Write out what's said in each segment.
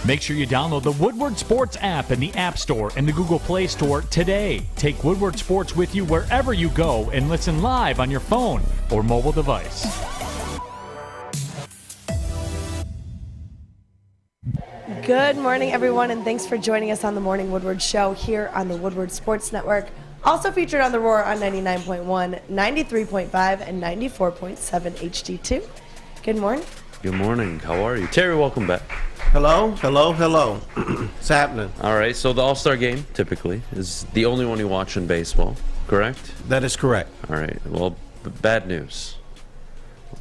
Make sure you download the Woodward Sports app in the App Store and the Google Play Store today. Take Woodward Sports with you wherever you go and listen live on your phone or mobile device. Good morning, everyone, and thanks for joining us on the Morning Woodward Show here on the Woodward Sports Network. Also featured on The Roar on 99.1, 93.5, and 94.7 HD2. Good morning. Good morning. How are you? Terry, welcome back. Hello. What's happening? All right, so the All-Star game, typically, is the only one you watch in baseball, correct? That is correct. All right, well, bad news.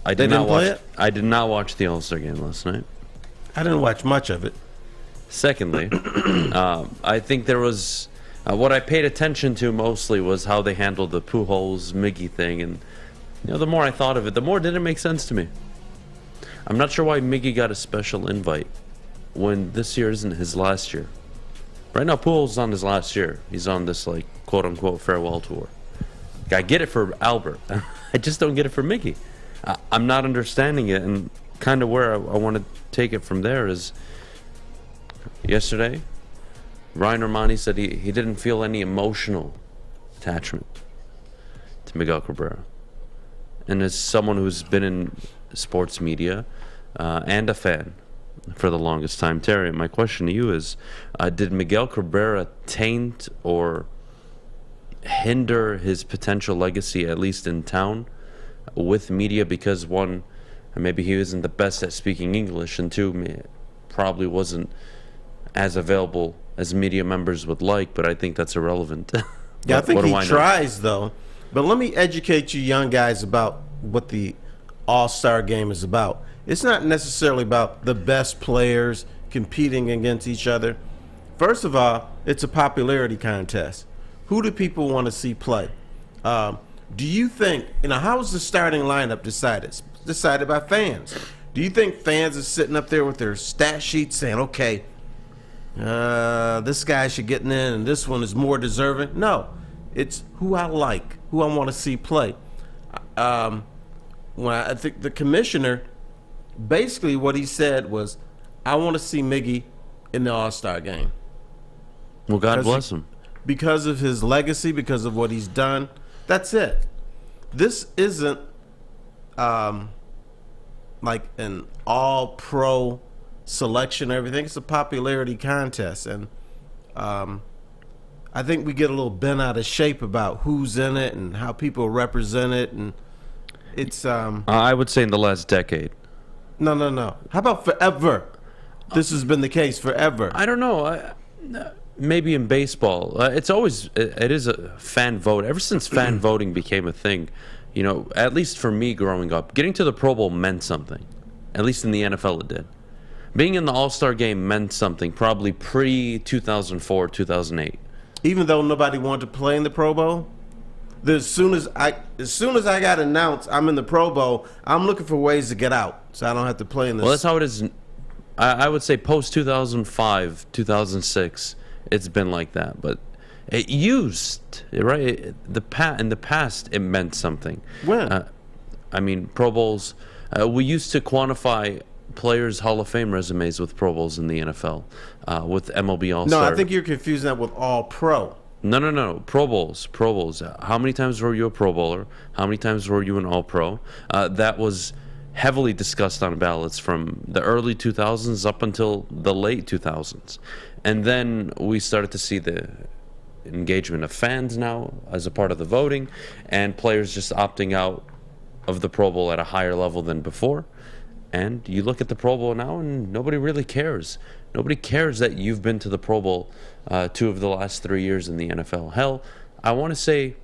I They didn't play it? I did not watch the All-Star game last night. I didn't watch much of it. Secondly, I think there was... what I paid attention to mostly was how they handled the Pujols Miggy thing, and the more I thought of it, the more did it make sense to me. I'm not sure why Miggy got a special invite when this year isn't his last year. Right now, Pujols is on his last year. He's on this, like, quote-unquote farewell tour. I get it for Albert. I just don't get it for Miggy. I'm not understanding it, and kind of where I want to take it from there is yesterday, Ryan Romani said he didn't feel any emotional attachment to Miguel Cabrera. And as someone who's been in sports media and a fan for the longest time, Terry, my question to you is, did Miguel Cabrera taint or hinder his potential legacy, at least in town, with media because, one, maybe he wasn't the best at speaking English, and two, probably wasn't as available as media members would like, but I think that's irrelevant. Yeah, I think he tries, though. But let me educate you young guys about what the All-Star game is about. It's not necessarily about the best players competing against each other. First of all, it's a popularity contest. Who do people want to see play? Do you think, how is the starting lineup decided? It's decided by fans. Do you think fans are sitting up there with their stat sheets saying, okay, this guy should get in and this one is more deserving? No, it's who I like, who I want to see play. I think the commissioner, basically what he said was, I want to see Miggy in the All-Star game. Well, God bless him. Because of his legacy, because of what he's done. That's it. This isn't like an all-pro selection or everything. It's a popularity contest, and I think we get a little bent out of shape about who's in it and how people represent it, and it's I would say in the last decade. No. How about forever? This has been the case forever. I don't know. Maybe in baseball, it is a fan vote. Ever since fan voting became a thing, at least for me growing up, getting to the Pro Bowl meant something. At least in the NFL, it did. Being in the All-Star game meant something, probably pre-2004, 2008. Even though nobody wanted to play in the Pro Bowl, as soon as I got announced I'm in the Pro Bowl, I'm looking for ways to get out so I don't have to play in this. Well, that's how it is. I would say post-2005, 2006, it's been like that. But it used, right? In the past, it meant something. When? Pro Bowls, we used to quantify players' Hall of Fame resumes with Pro Bowls in the NFL, with MLB All-Star. No, I think you're confusing that with All-Pro. No. Pro Bowls. How many times were you a Pro Bowler? How many times were you an All-Pro? That was heavily discussed on ballots from the early 2000s up until the late 2000s. And then we started to see the engagement of fans now as a part of the voting, and players just opting out of the Pro Bowl at a higher level than before. And you look at the Pro Bowl now, and nobody really cares. Nobody cares that you've been to the Pro Bowl 2 of the last 3 years in the NFL. Hell, I want to say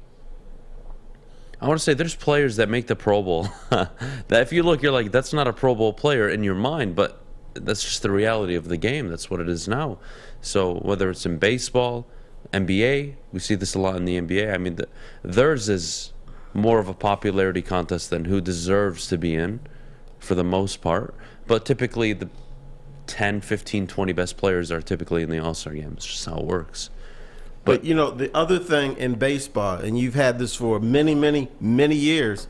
there's players that make the Pro Bowl that if you look, you're like, that's not a Pro Bowl player in your mind, but that's just the reality of the game. That's what it is now. So whether it's in baseball, NBA, we see this a lot in the NBA. Theirs is more of a popularity contest than who deserves to be in, for the most part. But typically the 10, 15, 20 best players are typically in the All-Star game. It's just how it works. But the other thing in baseball, and you've had this for many, many, many years,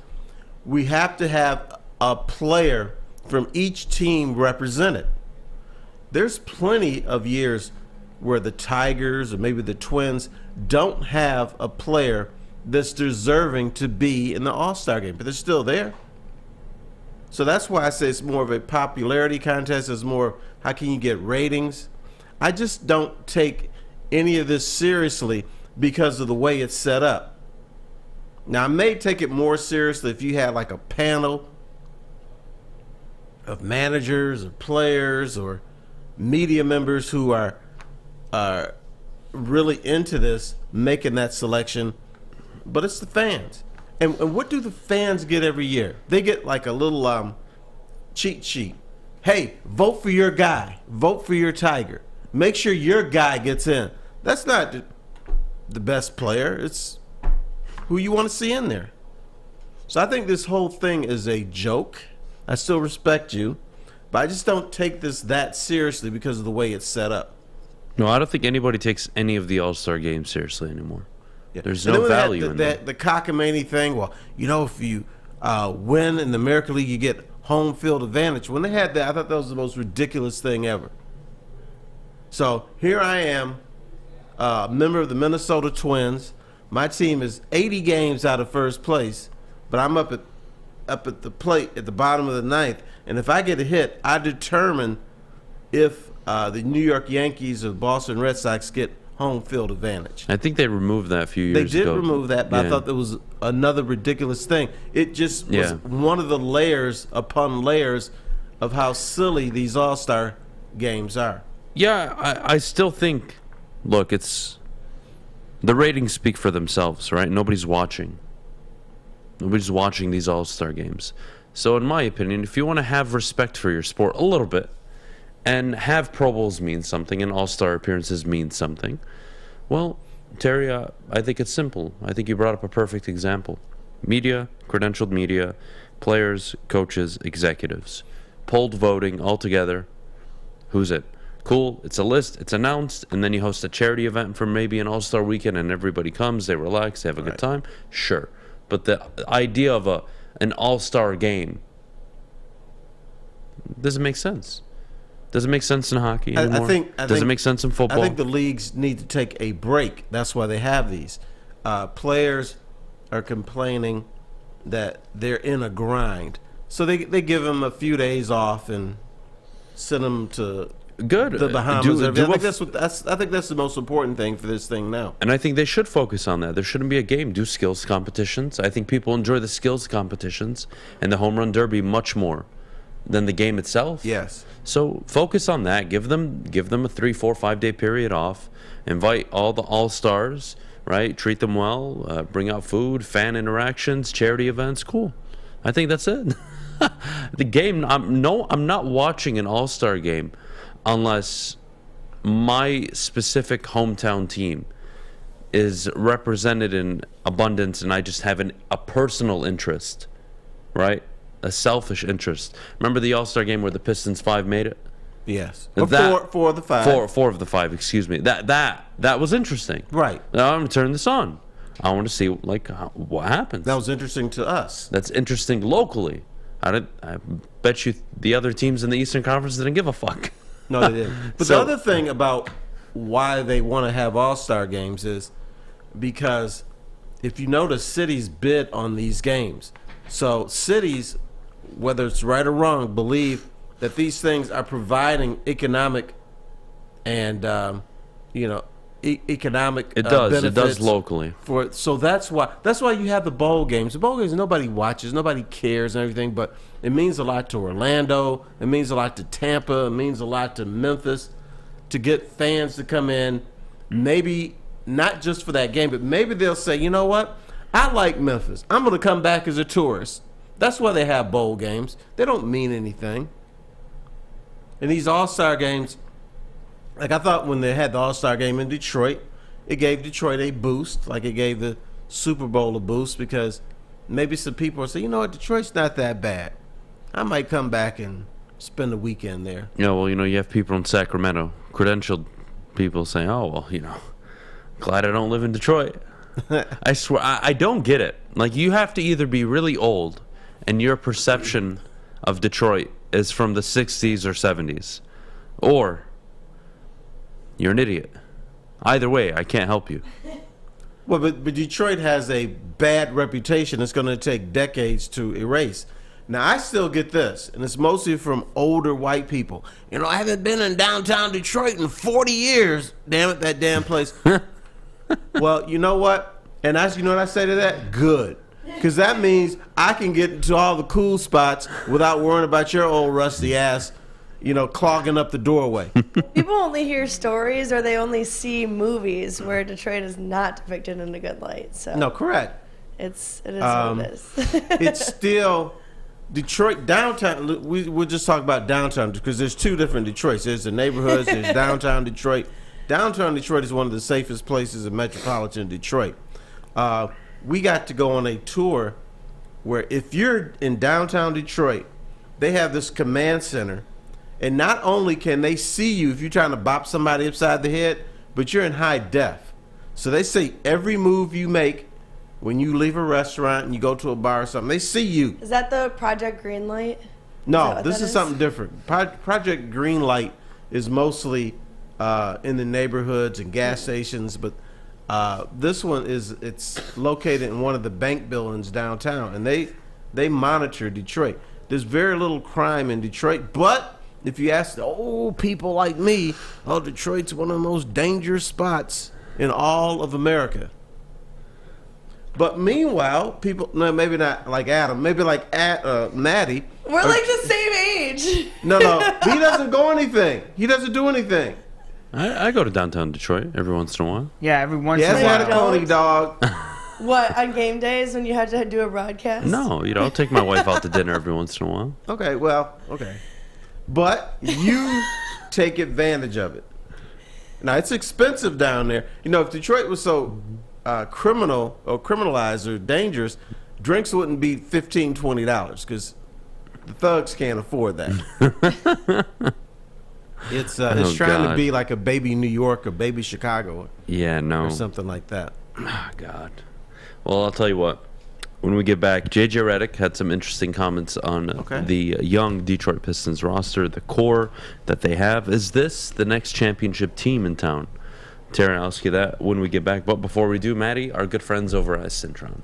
we have to have a player from each team represented. there's plenty of years where the Tigers or maybe the Twins don't have a player that's deserving to be in the All-Star game, but they're still there. So that's why I say it's more of a popularity contest. It's more, how can you get ratings? I just don't take any of this seriously because of the way it's set up. Now, I may take it more seriously if you had like a panel of managers or players or media members who are really into this, making that selection. But it's the fans. And what do the fans get every year? They get like a little cheat sheet. Hey, vote for your guy. Vote for your Tiger. Make sure your guy gets in. That's not the best player. It's who you want to see in there. So I think this whole thing is a joke. I still respect you, but I just don't take this that seriously because of the way it's set up. No, I don't think anybody takes any of the All-Star games seriously anymore. Yeah. There's no value in that. The cockamamie thing, well, you know, if you win in the American League, you get home field advantage. When they had that, I thought that was the most ridiculous thing ever. So here I am, a member of the Minnesota Twins. My team is 80 games out of first place, but I'm up at the plate at the bottom of the ninth, and if I get a hit, I determine if the New York Yankees or the Boston Red Sox get home field advantage. I think they removed that a few years ago. They did remove that, but I thought that was another ridiculous thing. It just was one of the layers upon layers of how silly these All-Star games are. Yeah, I still think, look, it's the ratings speak for themselves, right? Nobody's watching. Nobody's watching these All-Star games. So in my opinion, if you want to have respect for your sport a little bit, and have Pro Bowls mean something and All-Star appearances mean something, well, Terry, I think it's simple. I think you brought up a perfect example. Media, credentialed media, players, coaches, executives, polled voting all together. Who's it? Cool, it's a list, it's announced, and then you host a charity event for maybe an All-Star weekend and everybody comes, they relax, they have a good time. Sure. But the idea of an All-Star game doesn't make sense. Does it make sense in hockey anymore? Does it make sense in football? I think the leagues need to take a break. That's why they have these. Players are complaining that they're in a grind. So they give them a few days off and send them to the Bahamas. I think that's the most important thing for this thing now. And I think they should focus on that. There shouldn't be a game. Do skills competitions. I think people enjoy the skills competitions and the home run derby much more than the game itself. Yes. So focus on that. Give them a 3, 4, 5 day period off. Invite all the All-Stars, right? Treat them well. Bring out food, fan interactions, charity events. Cool. I think that's it. The game. I'm not watching an All-Star game unless my specific hometown team is represented in abundance, and I just have a personal interest, right? A selfish interest. Remember the All-Star game where the Pistons 5 made it? Yes. Four of the 5. Four of the 5, excuse me. That was interesting. Right. Now I'm going to turn this on. I want to see what happens. That was interesting to us. That's interesting locally. I bet you the other teams in the Eastern Conference didn't give a fuck. No, they didn't. But the other thing about why they want to have All-Star games is because if you notice, cities bid on these games. So cities, whether it's right or wrong, believe that these things are providing economic and economic benefits. It does locally. So that's why you have the bowl games. The bowl games nobody watches, nobody cares and everything, but it means a lot to Orlando. It means a lot to Tampa. It means a lot to Memphis to get fans to come in. Maybe not just for that game, but maybe they'll say, you know what? I like Memphis. I'm going to come back as a tourist. That's why they have bowl games. They don't mean anything. And these All-Star games, like I thought when they had the All-Star game in Detroit, it gave Detroit a boost, like it gave the Super Bowl a boost, because maybe some people will say, you know what, Detroit's not that bad. I might come back and spend the weekend there. Yeah, well, you have people in Sacramento, credentialed people saying, oh, well, glad I don't live in Detroit. I swear, I don't get it. Like, you have to either be really old and your perception of Detroit is from the 60s or 70s. or you're an idiot. Either way, I can't help you. Well, but Detroit has a bad reputation. It's going to take decades to erase. Now, I still get this, and it's mostly from older white people. I haven't been in downtown Detroit in 40 years. Damn it, that damn place. Well, you know what? And you know what I say to that? Good. Because that means I can get into all the cool spots without worrying about your old rusty ass, clogging up the doorway. People only hear stories or they only see movies where Detroit is not depicted in a good light. So No, correct. it is what it is. It's still Detroit downtown. We'll just talk about downtown because there's two different Detroits. There's the neighborhoods. There's downtown Detroit. Downtown Detroit is one of the safest places in metropolitan Detroit. We got to go on a tour where if you're in downtown Detroit, they have this command center. And not only can they see you if you're trying to bop somebody upside the head, but you're in high def. So they see every move you make when you leave a restaurant and you go to a bar or something. They see you. Is that the Project Greenlight? No, this is something different. Project Greenlight is mostly in the neighborhoods and gas stations, but this one it's located in one of the bank buildings downtown, and they monitor Detroit. There's very little crime in Detroit, but if you ask the old people like me, Detroit's one of the most dangerous spots in all of America. But meanwhile, people, no, maybe not like Adham, maybe like Maddie. We're like the same age. No, he doesn't go anything. He doesn't do anything. I go to downtown Detroit every once in a while. Yeah, every once He in a hasn't had a while. pony dog. What, on game days when you had to do a broadcast? No, I'll take my wife out to dinner every once in a while. Okay. But you take advantage of it. Now, it's expensive down there. If Detroit was so criminal or criminalized or dangerous, drinks wouldn't be $15, $20 because the thugs can't afford that. It's trying to be like a baby New York or baby Chicago or something like that. Oh, God. Well, I'll tell you what. When we get back, JJ Redick had some interesting comments on the young Detroit Pistons roster, the core that they have. Is this the next championship team in town? Taryn, I'll ask you that when we get back. But before we do, Maddie, our good friends over at Syntron.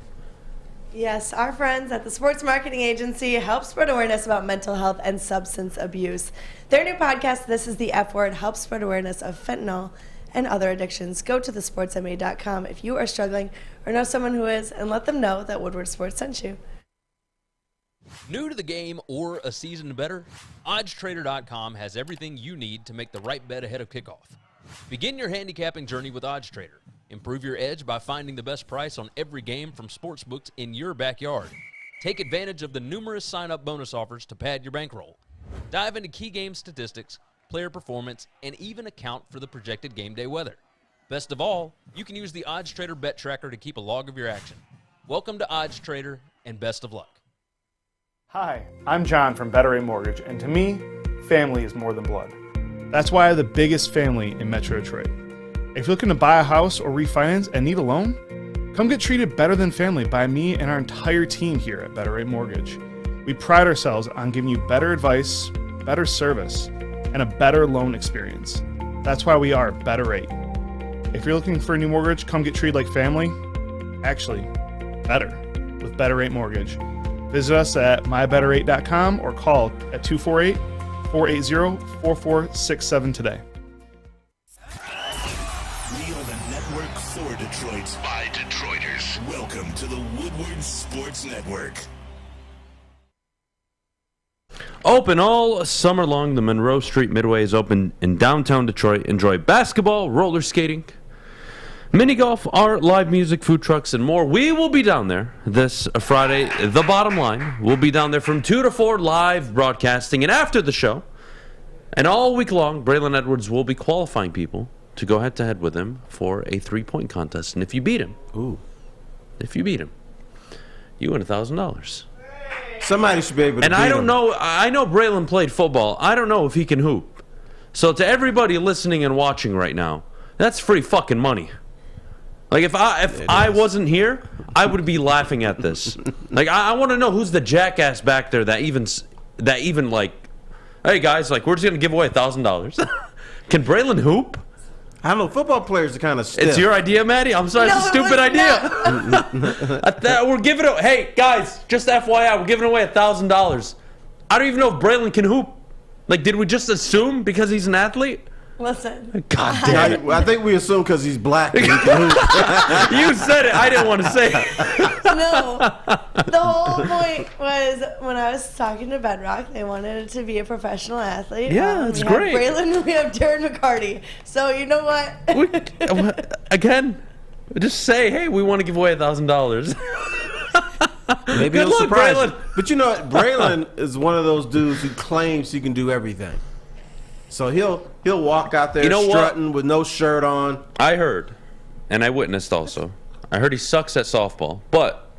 Yes, our friends at the Sports Marketing Agency help spread awareness about mental health and substance abuse. Their new podcast, This is the F Word, helps spread awareness of fentanyl and other addictions. Go to thesportsma.com if you are struggling or know someone who is, and let them know that Woodward Sports sent you. New to the game or a season better? OddsTrader.com has everything you need to make the right bet ahead of kickoff. Begin your handicapping journey with OddsTrader. Improve your edge by finding the best price on every game from sportsbooks in your backyard. Take advantage of the numerous sign-up bonus offers to pad your bankroll. Dive into key game statistics, player performance, and even account for the projected game day weather. Best of all, you can use the OddsTrader bet tracker to keep a log of your action. Welcome to OddsTrader, and best of luck. Hi, I'm John from Better Rate Mortgage, and to me, family is more than blood. That's why I have the biggest family in Metro Detroit. If you're looking to buy a house or refinance and need a loan, come get treated better than family by me and our entire team here at Better Rate Mortgage. We pride ourselves on giving you better advice, better service, and a better loan experience. That's why we are Better Rate. If you're looking for a new mortgage, come get treated like family. Actually, better with Better Rate Mortgage. Visit us at mybetterrate.com or call at 248-480-4467 today. We are the network for Detroit by Detroiters. Welcome to the Woodward Sports Network. Open all summer long, the Monroe Street Midway is open in downtown Detroit. Enjoy basketball, roller skating, mini golf, art, live music, food trucks, and more. We will be down there this Friday. The Bottom Line. We'll be down there from 2 to 4 live broadcasting. And after the show, and all week long, Braylon Edwards will be qualifying people to go head-to-head with him for a 3-point contest. And if you beat him, you win $1,000. Somebody should be able to And beat I don't him. know, I know Braylon played football. I don't know if he can hoop. So to everybody listening and watching right now, that's free fucking money. Like if I wasn't here, I would be laughing at this. Like I want to know who's the jackass back there that even like hey, guys, like, we're just going to give away $1,000. Can Braylon hoop? I don't know. Football players are kind of stiff. It's your idea, Maddie? I'm sorry, it's a stupid idea. We're giving it. Hey, guys, just FYI, we're giving away $1,000. I don't even know if Braylon can hoop. Like, did we just assume because he's an athlete? Listen. God damn it. I think we assume because he's black that he can hoop. You said it. I didn't want to say it. No. The whole point was when I was talking to Bedrock, they wanted it to be a professional athlete. Yeah, it's we great. Have Braylon, we have Darren McCarty. So you know what? Again, just say, hey, we want to give away $1,000. Maybe Good he'll luck, surprise Braylon. you. But you know what? Braylon is one of those dudes who claims he can do everything. So he'll walk out there strutting with no shirt on. I heard, and I witnessed also, I heard he sucks at softball, but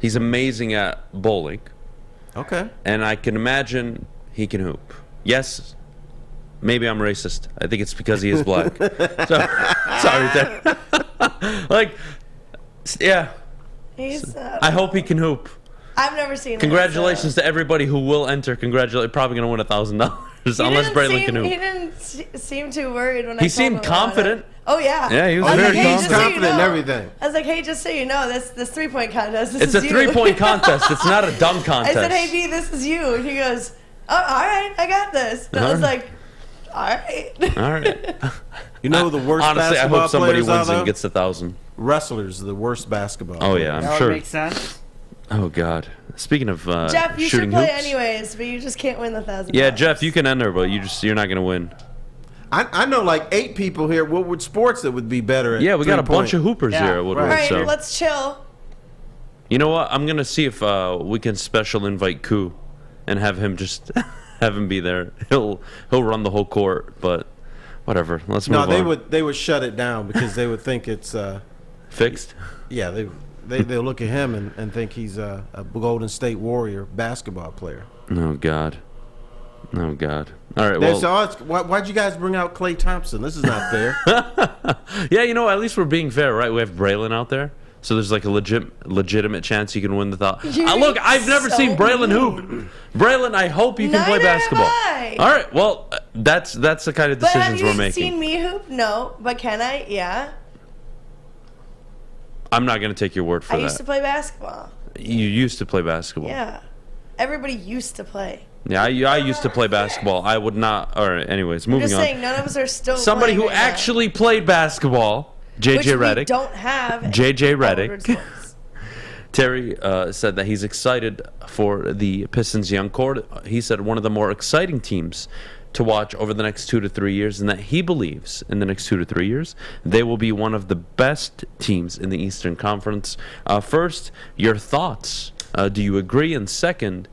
he's amazing at bowling. Okay. And I can imagine he can hoop. Yes, maybe I'm racist. I think it's because he is black. Sorry, Ted. Like, yeah. I hope he can hoop. I've never seen Congratulations to everybody who will enter. Probably going to win $1,000 unless Braylon can hoop. He didn't seem too worried when I He told seemed him confident. about it. Oh, yeah. Yeah, he was I very like, hey, confident. just so you Confident in know- everything. I was like, hey, just so you know, this 3-point contest, It's a 3-point contest. It's not a dunk I contest. said, hey, B, this is you. And he goes, oh, all right, I got this. And I was like, all right. All right. You know who the worst Honestly, I basketball hope somebody players are, wins though? and gets 1,000. Wrestlers are the worst basketball. Oh yeah, That I'm would sure. make sense. Oh god. Speaking of Jeff, you shooting should play hoops. anyways, but you just can't win the $1,000. Yeah, Jeff, you can enter, but you're not gonna win. I know like 8 people here at Woodward Sports that would be better at Yeah, we got a 3-point. bunch of hoopers Yeah, here at Woodward. All right, So let's chill. you know what? I'm gonna see if we can special invite Koo and have him just have him be there. He'll run the whole court, but whatever. Let's move No, on. they would shut it down because they would think it's Fixed. yeah, they'll look at him and think he's a Golden State Warrior basketball player. Oh god. Oh god. All right. There's Well. why'd you guys bring out Klay Thompson? This is not fair. Yeah, you know, at least we're being fair, right? We have Braylon out there, so there's like a legitimate chance you can win the thought. Look, I've never so seen Braylon hoop. Braylon, I hope you can play Neither have basketball. I. All right, well, that's the kind of But have decisions you we're making. seen me hoop? No. But can I? Yeah. I'm not going to take your word for I that. used to play basketball. You used to play basketball. Yeah. Everybody used to play. Yeah, I used to play basketball. I would not. All right. Anyways, I'm moving just on. saying, none of us are still Somebody playing who right now, actually played basketball, which JJ we Redick. don't have. JJ at Redick. Woodward Sports. Terry said that he's excited for the Pistons' young core. He said one of the more exciting teams to watch over the next 2 to 3 years, and that he believes in the next 2 to 3 years they will be one of the best teams in the Eastern Conference. First, your thoughts. Do you agree? And second,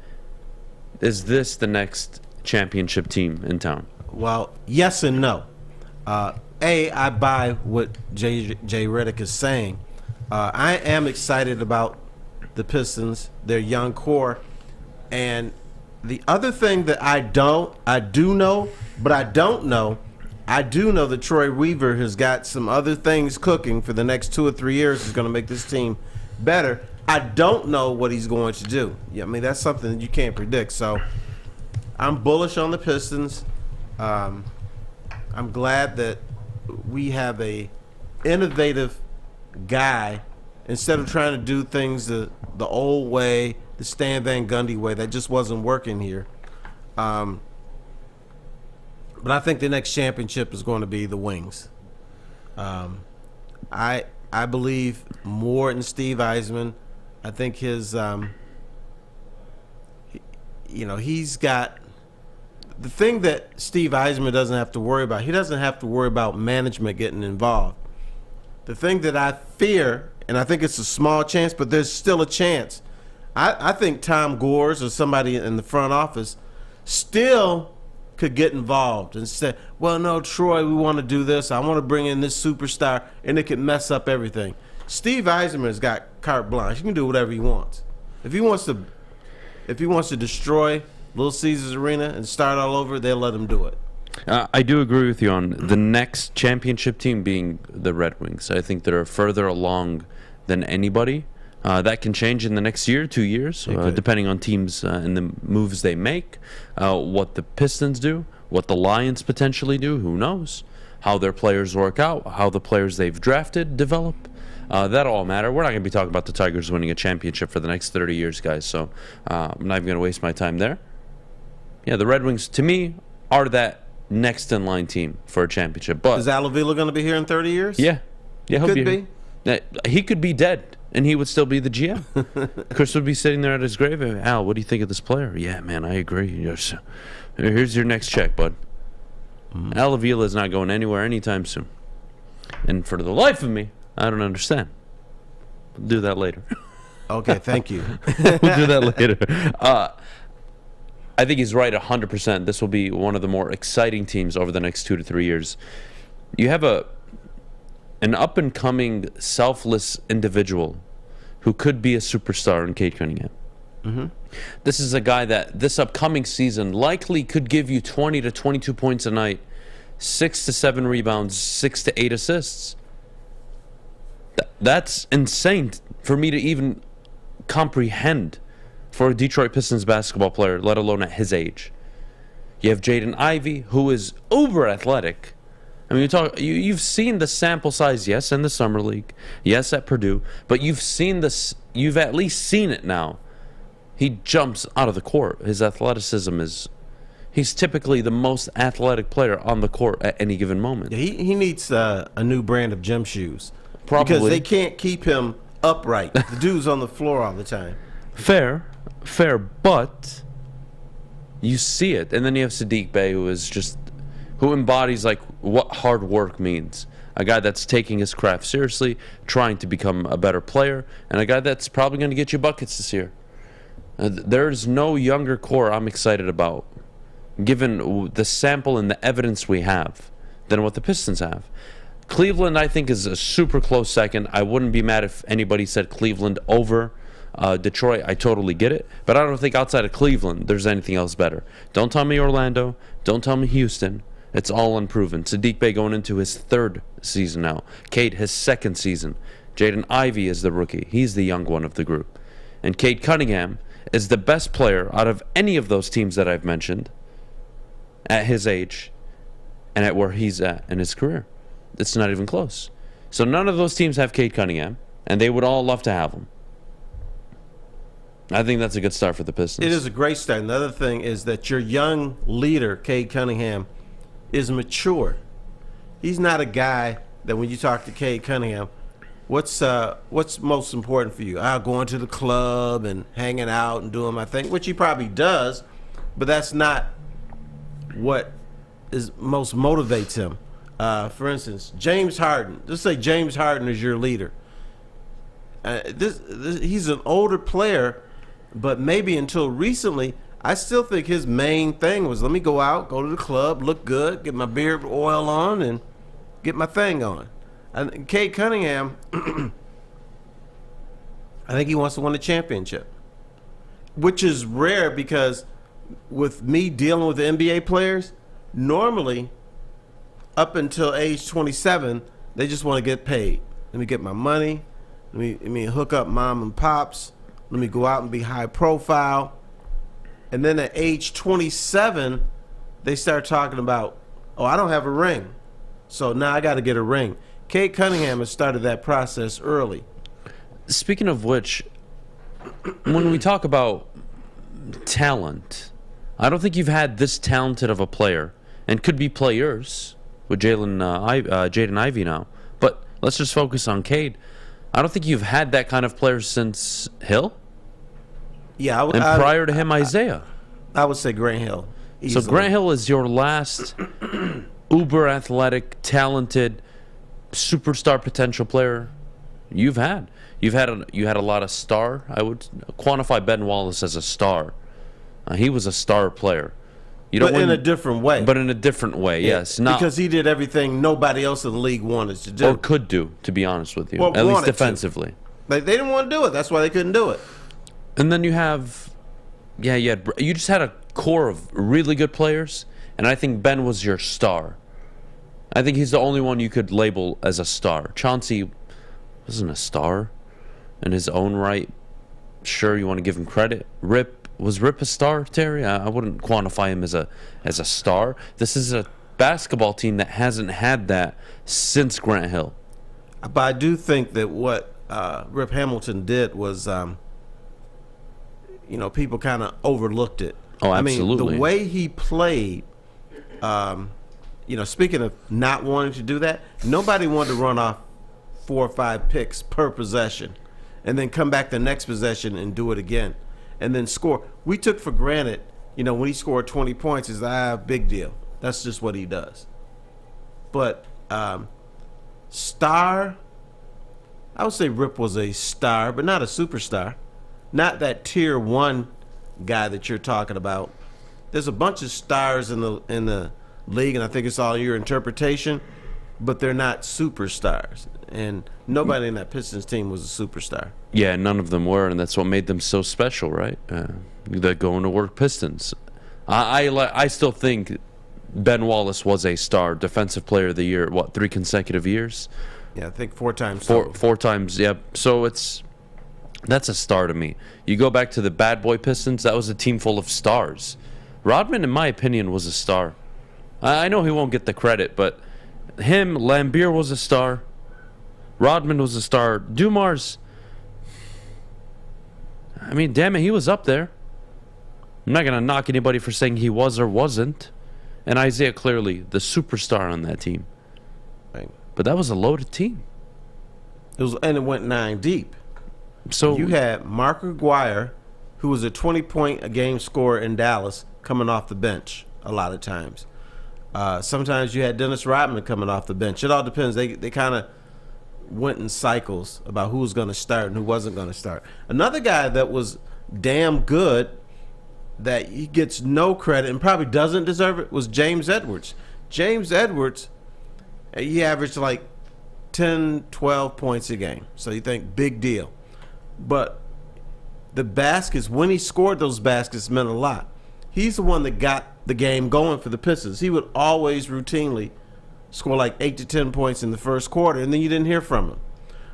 is this the next championship team in town? Well, yes and no. I buy what J. Redick is saying. I am excited about the Pistons, their young core, and the other thing that I do know that Troy Weaver has got some other things cooking for the next 2 or 3 years is going to make this team better. I don't know what he's going to do. Yeah, I mean, that's something that you can't predict. So I'm bullish on the Pistons. I'm glad that we have a innovative guy instead of trying to do things the old way, the Stan Van Gundy way. That just wasn't working here. But I think the next championship is going to be the Wings. I believe more in Steve Eisman. I think his he's got the thing that Steve Eisman doesn't have to worry about. He doesn't have to worry about management getting involved. The thing that I fear, and I think it's a small chance, but there's still a chance. I think Tom Gores or somebody in the front office still could get involved and say, well, no, Troy, we want to do this. I want to bring in this superstar, and it could mess up everything. Steve Eisman has got carte blanche. He can do whatever he wants. If he wants to destroy Little Caesars Arena and start all over, they'll let him do it. I do agree with you on the next championship team being the Red Wings. I think they're further along than anybody. That can change in the next year, 2 years, depending on teams and the moves they make, what the Pistons do, what the Lions potentially do, who knows, how their players work out, how the players they've drafted develop. That all matter. We're not going to be talking about the Tigers winning a championship for the next 30 years, guys, so I'm not even going to waste my time there. Yeah, the Red Wings, to me, are that next-in-line team for a championship. But is Al Avila going to be here in 30 years? Yeah, he'll could be. He could be dead, and he would still be the GM. Chris would be sitting there at his grave. Al, what do you think of this player? Yeah, man, I agree. Yes. Here's your next check, bud. Al Avila is not going anywhere anytime soon. And for the life of me, I don't understand. We'll do that later. Okay, thank you. We'll do that later. I think he's right 100%. This will be one of the more exciting teams over the next 2 to 3 years. You have an up-and-coming, selfless individual who could be a superstar in Cade Cunningham. This is a guy that this upcoming season likely could give you 20 to 22 points a night, 6 to 7 rebounds, 6 to 8 assists. That's insane for me to even comprehend for a Detroit Pistons basketball player, let alone at his age. You have Jaden Ivey, who is uber athletic. I mean, you've seen the sample size, yes, in the summer league, yes, at Purdue, but you've seen this. You've at least seen it now. He jumps out of the court. His athleticism is. He's typically the most athletic player on the court at any given moment. Yeah, he needs a new brand of gym shoes. Probably. Because they can't keep him upright. The dude's on the floor all the time. Fair, but you see it. And then you have Saddiq Bey, who embodies like what hard work means. A guy that's taking his craft seriously, trying to become a better player, and a guy that's probably going to get you buckets this year. There's no younger core I'm excited about, given the sample and the evidence we have, than what the Pistons have. Cleveland, I think, is a super close second. I wouldn't be mad if anybody said Cleveland over Detroit. I totally get it. But I don't think outside of Cleveland there's anything else better. Don't tell me Orlando. Don't tell me Houston. It's all unproven. Saddiq Bey going into his 3rd season now. Cade, his 2nd season. Jaden Ivey is the rookie. He's the young one of the group. And Cade Cunningham is the best player out of any of those teams that I've mentioned at his age and at where he's at in his career. It's not even close. So none of those teams have Cade Cunningham, and they would all love to have him. I think that's a good start for the Pistons. It is a great start. Another thing is that your young leader, Cade Cunningham, is mature. He's not a guy that when you talk to Cade Cunningham, what's most important for you? Going to the club and hanging out and doing my thing, which he probably does, but that's not what is most motivates him. For instance, James Harden. Let's say James Harden is your leader. He's an older player, but maybe until recently, I still think his main thing was, let me go out, go to the club, look good, get my beard oil on, and get my thing on. And Cade Cunningham, I think he wants to win a championship, which is rare because with me dealing with the NBA players, normally up until age 27, they just want to get paid. Let me get my money. Let me hook up mom and pops. Let me go out and be high profile. And then at age 27, they start talking about, oh, I don't have a ring, so now I got to get a ring. Cade Cunningham has started that process early. Speaking of which, when we talk about talent, I don't think you've had this talented of a player, and could be players with Jaden Ivey now. But let's just focus on Cade. I don't think you've had that kind of player since Hill. Yeah, and prior to him, Isaiah. I would say Grant Hill. Easily. So Grant Hill is your last uber athletic, talented, superstar potential player you've had. You had a lot of star. I would quantify Ben Wallace as a star. He was a star player. But in a different way. But in a different way, yes. Not because he did everything nobody else in the league wanted to do. Or could do, to be honest with you. Well, at least defensively. They didn't want to do it. That's why they couldn't do it. And then you have, you just had a core of really good players, and I think Ben was your star. I think he's the only one you could label as a star. Chauncey wasn't a star. in his own right. Sure, you want to give him credit. Was Rip a star, Terry? I wouldn't quantify him as a star. This is a basketball team that hasn't had that since Grant Hill. But I do think that what Rip Hamilton did was, people kind of overlooked it. Oh, absolutely. I mean, the way he played, speaking of not wanting to do that, nobody wanted to run off 4 or 5 picks per possession and then come back the next possession and do it again and then score. We took for granted, when he scored 20 points, it's big deal. That's just what he does. But star, I would say Rip was a star, but not a superstar. Not that tier 1 guy that you're talking about. There's a bunch of stars in the league, and I think it's all your interpretation, but they're not superstars. And nobody in that Pistons team was a superstar. Yeah, none of them were, and that's what made them so special, right? They're going to work Pistons. I still think Ben Wallace was a star, defensive player of the year, 3 consecutive years? Yeah, I think 4 times. Four times, yeah. So that's a star to me. You go back to the bad boy Pistons, that was a team full of stars. Rodman, in my opinion, was a star. I know he won't get the credit, but Lambeer was a star. Rodman was a star. Dumars, I mean, damn it, he was up there. I'm not going to knock anybody for saying he was or wasn't. And Isaiah clearly the superstar on that team. Right. But that was a loaded team. And it went 9 deep. So you had Mark Aguirre, who was a 20-point-a-game scorer in Dallas, coming off the bench a lot of times. Sometimes you had Dennis Rodman coming off the bench. It all depends. They kind of went in cycles about who was going to start and who wasn't going to start. Another guy that was damn good that he gets no credit and probably doesn't deserve it was James Edwards. James Edwards, he averaged like 10, 12 points a game. So you think, big deal. But the baskets, when he scored those baskets, meant a lot. He's the one that got the game going for the Pistons. He would always routinely score like 8 to 10 points in the first quarter, and then you didn't hear from him.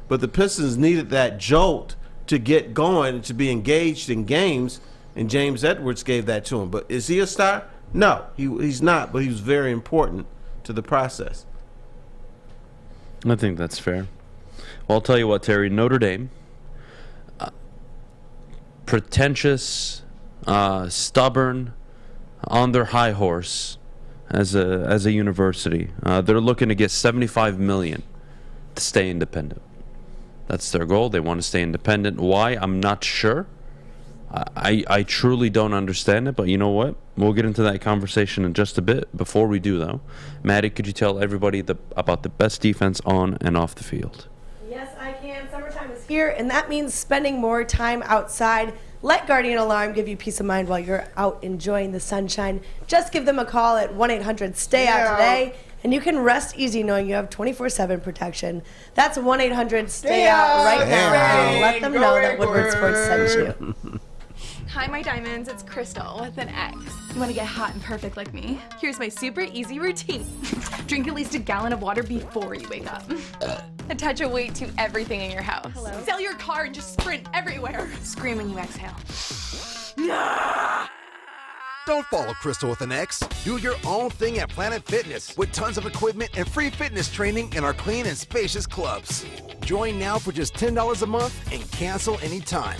But the Pistons needed that jolt to get going and to be engaged in games, and James Edwards gave that to him. But is he a star? No, he's not, but he was very important to the process. I think that's fair. Well, I'll tell you what, Terry, Notre Dame, pretentious, stubborn, on their high horse as a university. They're looking to get $75 million to stay independent. That's their goal. They want to stay independent. Why? I'm not sure. I truly don't understand it, but you know what? We'll get into that conversation in just a bit. Before we do, though, Maddie, could you tell everybody about the best defense on and off the field? Yes, I can. Summertime is here, and that means spending more time outside. Let Guardian Alarm give you peace of mind while you're out enjoying the sunshine. Just give them a call at 1-800-STAY-OUT today, and you can rest easy knowing you have 24/7 protection. That's 1-800-STAY-OUT right now, and let them know that Woodward Sports sent you. Hi, my diamonds. It's Crystal with an X. You want to get hot and perfect like me? Here's my super easy routine. Drink at least a gallon of water before you wake up. Attach a weight to everything in your house. Hello? Sell your car and just sprint everywhere. Scream when you exhale. Don't follow Crystal with an X. Do your own thing at Planet Fitness with tons of equipment and free fitness training in our clean and spacious clubs. Join now for just $10 a month and cancel anytime.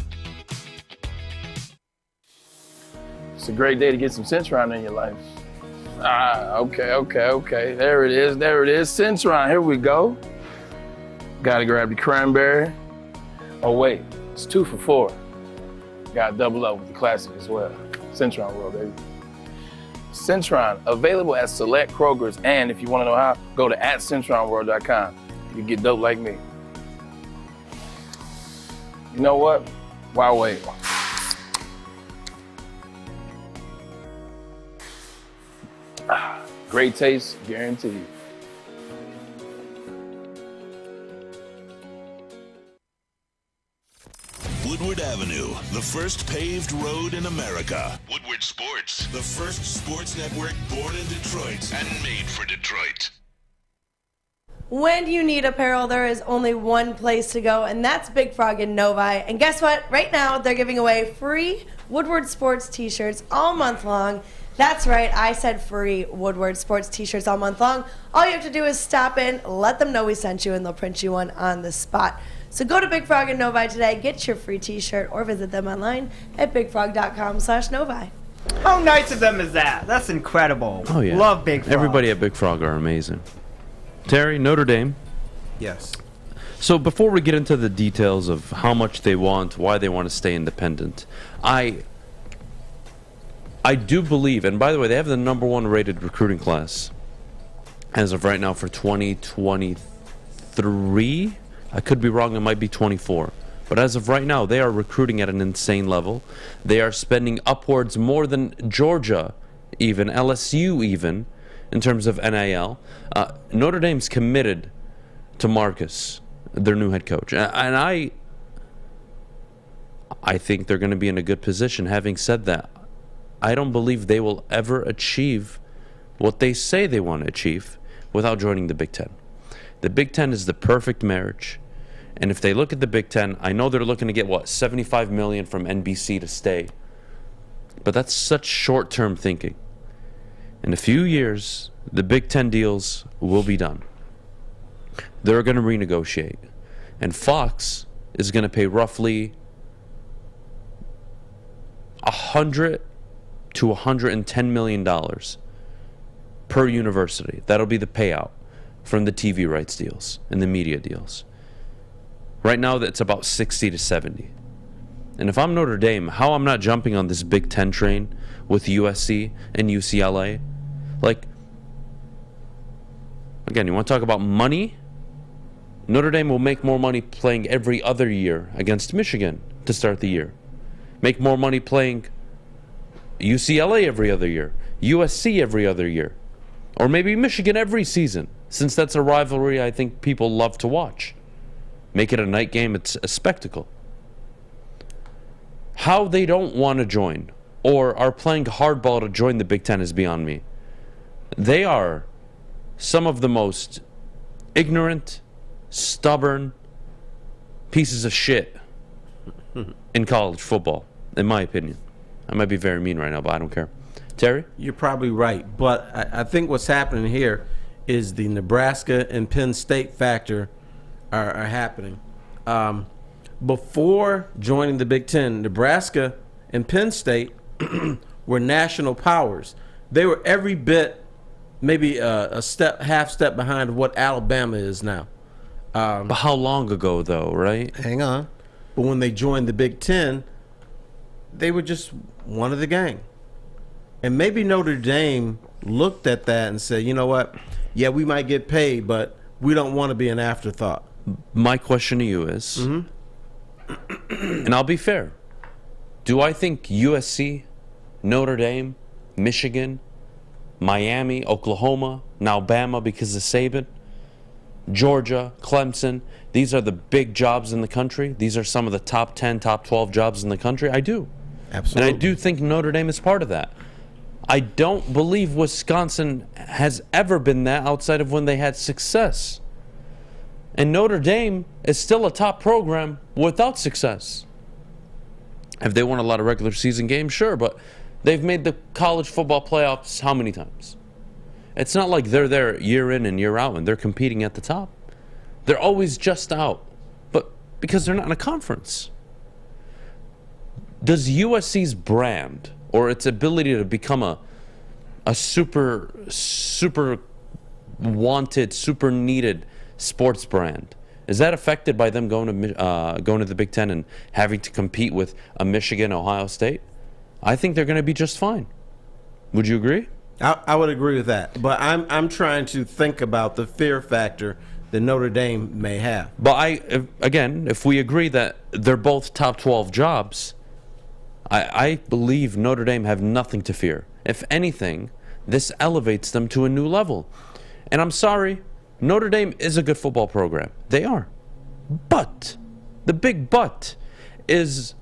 It's a great day to get some Centron in your life. Okay. There it is. Centron, here we go. Gotta grab the cranberry. Oh wait, it's 2 for $4. Gotta double up with the classic as well. Centron World, baby. Centron, available at select Kroger's, and if you wanna know how, go to @CentronWorld.com. You get dope like me. You know what? Why wait? Great taste, guaranteed. Woodward Avenue, the first paved road in America. Woodward Sports, the first sports network born in Detroit and made for Detroit. When you need apparel, there is only one place to go, and that's Big Frog in Novi. And guess what? Right now, they're giving away free Woodward Sports t-shirts all month long. That's right, I said free Woodward Sports t-shirts all month long. All you have to do is stop in, let them know we sent you, and they'll print you one on the spot. So go to Big Frog in Novi today, get your free t-shirt, or visit them online at bigfrog.com/Novi. How nice of them is that? That's incredible. Oh, yeah. Love Big Frog. Everybody at Big Frog are amazing. Terry, Notre Dame. Yes. So before we get into the details of how much they want, why they want to stay independent, I do believe, and by the way, they have the #1 rated recruiting class as of right now for 2023. I could be wrong, it might be 24. But as of right now, they are recruiting at an insane level. They are spending upwards more than Georgia, even, LSU even, in terms of NIL. Notre Dame's committed to Marcus, their new head coach. And I think they're going to be in a good position. Having said that, I don't believe they will ever achieve what they say they want to achieve without joining the Big Ten. The Big Ten is the perfect marriage. And if they look at the Big Ten, I know they're looking to get, $75 million from NBC to stay. But that's such short-term thinking. In a few years, the Big Ten deals will be done. They're going to renegotiate. And Fox is going to pay roughly $100 to $110 million per university. That'll be the payout from the TV rights deals and the media deals. Right now, it's about 60 to 70. And if I'm Notre Dame, how I'm not jumping on this Big Ten train with USC and UCLA? Like, again, you want to talk about money? Notre Dame will make more money playing every other year against Michigan to start the year. Make more money playing UCLA every other year, USC every other year, or maybe Michigan every season, since that's a rivalry I think people love to watch. Make it a night game, it's a spectacle. How they don't want to join or are playing hardball to join the Big Ten is beyond me. They are some of the most ignorant, stubborn pieces of shit in college football, in my opinion. I might be very mean right now, but I don't care. Terry? You're probably right, but I think what's happening here is the Nebraska and Penn State factor are happening. Before joining the Big Ten, Nebraska and Penn State were national powers. They were every bit, maybe half step behind what Alabama is now. But how long ago, though, right? Hang on. But when they joined the Big Ten, they were just one of the gang. And maybe Notre Dame looked at that and said, you know what? Yeah, we might get paid, but we don't want to be an afterthought. My question to you is, and I'll be fair, do I think USC, Notre Dame, Michigan, Miami, Oklahoma, now Bama because of Saban, Georgia, Clemson, these are the big jobs in the country? These are some of the top 10, top 12 jobs in the country? I do. Absolutely. And I do think Notre Dame is part of that. I don't believe Wisconsin has ever been that outside of when they had success. And Notre Dame is still a top program without success. Have they won a lot of regular season games? Sure, but they've made the college football playoffs how many times? It's not like they're there year in and year out and they're competing at the top. They're always just out, but because they're not in a conference. Does USC's brand or its ability to become a super wanted, super needed sports brand, is that affected by them going to the Big Ten and having to compete with a Michigan, Ohio State? I think they're going to be just fine. Would you agree? I would agree with that, but I'm trying to think about the fear factor that Notre Dame may have. But if we agree that they're both top 12 jobs, I believe Notre Dame have nothing to fear. If anything, this elevates them to a new level. And I'm sorry, Notre Dame is a good football program. They are. But the big but is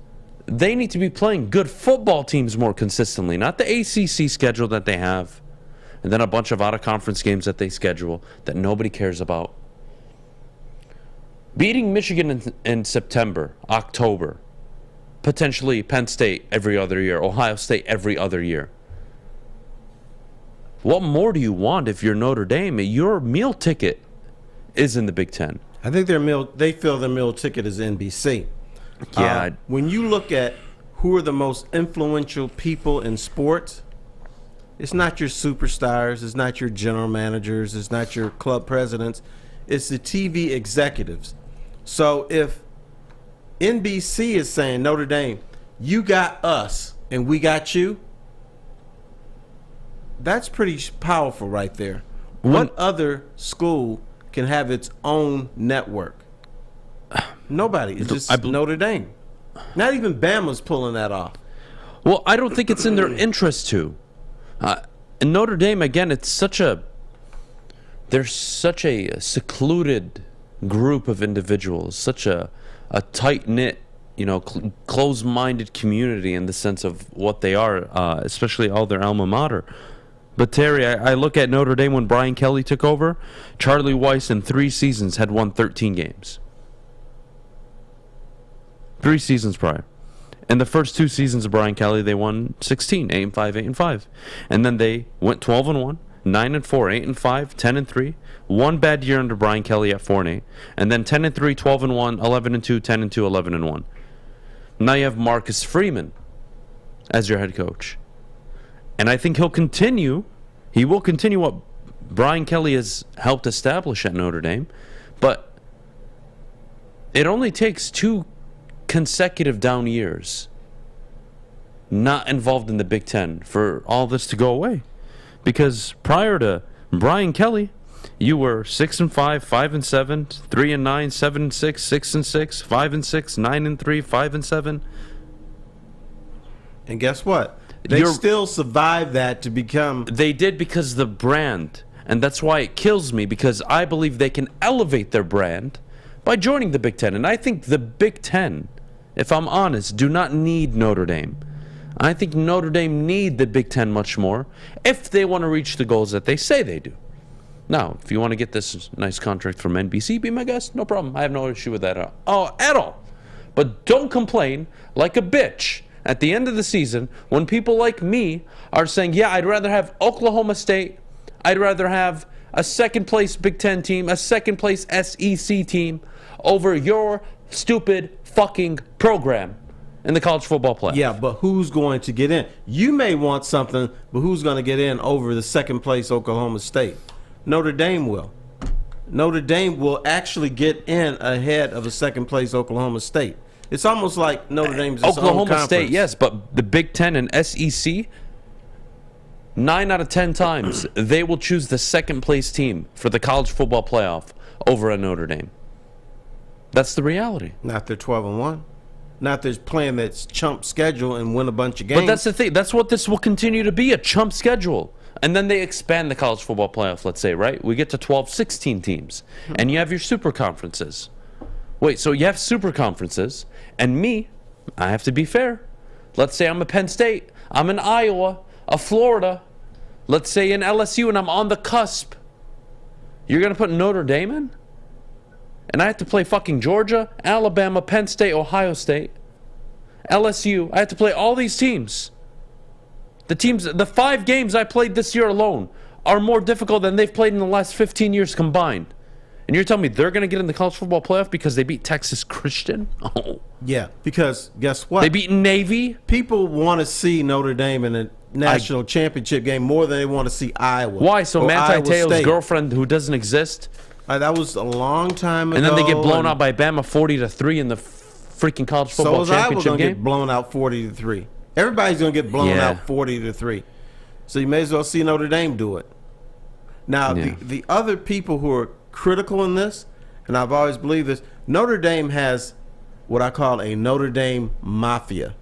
they need to be playing good football teams more consistently, not the ACC schedule that they have, and then a bunch of out-of-conference games that they schedule that nobody cares about. Beating Michigan in September, October, potentially Penn State every other year, Ohio State every other year. What more do you want if you're Notre Dame? Your meal ticket is in the Big Ten. I think they feel their meal ticket is NBC. Yeah. When you look at who are the most influential people in sports, it's not your superstars, it's not your general managers, it's not your club presidents, it's the TV executives. So if NBC is saying, Notre Dame, you got us and we got you, that's pretty powerful right there. What other school can have its own network? Nobody. It's just Notre Dame. Not even Bama's pulling that off. Well, I don't think it's in their interest to. And Notre Dame, again, they're such a secluded group of individuals, such a tight-knit, closed-minded community in the sense of what they are, especially all their alma mater. But Terry, I look at Notre Dame when Brian Kelly took over. Charlie Weiss in 3 seasons had won 13 games. 3 seasons prior. In the first 2 seasons of Brian Kelly, they won 16, 8-5, 8-5. And then they went 12-1, 9-4, 8-5, 10-3. One bad year under Brian Kelly at 4-8. And then 10-3, 12-1, 11-2, 10-2, 11-1. Now you have Marcus Freeman as your head coach. And I think he will continue what Brian Kelly has helped establish at Notre Dame. But it only takes 2 consecutive down years not involved in the Big Ten for all this to go away. Because prior to Brian Kelly, you were 6-5, 5-7, 3-9, 7-6, 6-6, 5-6, 9-3, 5-7. And guess what? They still survived that to become... They did because the brand. And that's why it kills me, because I believe they can elevate their brand by joining the Big Ten. And I think the Big Ten, if I'm honest, do not need Notre Dame. I think Notre Dame need the Big Ten much more if they want to reach the goals that they say they do. Now, if you want to get this nice contract from NBC, be my guest, no problem. I have no issue with that at all. But don't complain like a bitch at the end of the season when people like me are saying, yeah, I'd rather have Oklahoma State, I'd rather have a second-place Big Ten team, a second-place SEC team over your stupid fucking program in the college football playoff. Yeah, but who's going to get in? You may want something, but who's going to get in over the second-place Oklahoma State? Notre Dame will. Notre Dame will actually get in ahead of a second-place Oklahoma State. It's almost like Notre Dame's its own Oklahoma conference. State, yes, but the Big Ten and SEC, 9 out of 10 times, they will choose the second-place team for the college football playoff over a Notre Dame. That's the reality. Not they're 12-1. Not they're playing that chump schedule and win a bunch of games. But that's the thing. That's what this will continue to be, a chump schedule. And then they expand the college football playoff, let's say, right? We get to 12, 16 teams. And you have your super conferences. Wait, so you have super conferences, and me, I have to be fair. Let's say I'm a Penn State, I'm in Iowa, a Florida, let's say in LSU, and I'm on the cusp. You're going to put Notre Dame in? And I have to play fucking Georgia, Alabama, Penn State, Ohio State, LSU. I have to play all these teams. The 5 games I played this year alone are more difficult than they've played in the last 15 years combined. And you're telling me they're going to get in the college football playoff because they beat Texas Christian? Oh. Yeah, because guess what? They beat Navy? People want to see Notre Dame in a national championship game more than they want to see Iowa. Why? So Manti Te'o's girlfriend who doesn't exist? That was a long time ago. And then they get blown out by Bama 40-3 in the freaking college football championship game? So Iowa going to get blown out 40-3. Everybody's going to get blown out 40-3. So you may as well see Notre Dame do it. Now, the other people who are critical in this, and I've always believed this, Notre Dame has what I call a Notre Dame mafia.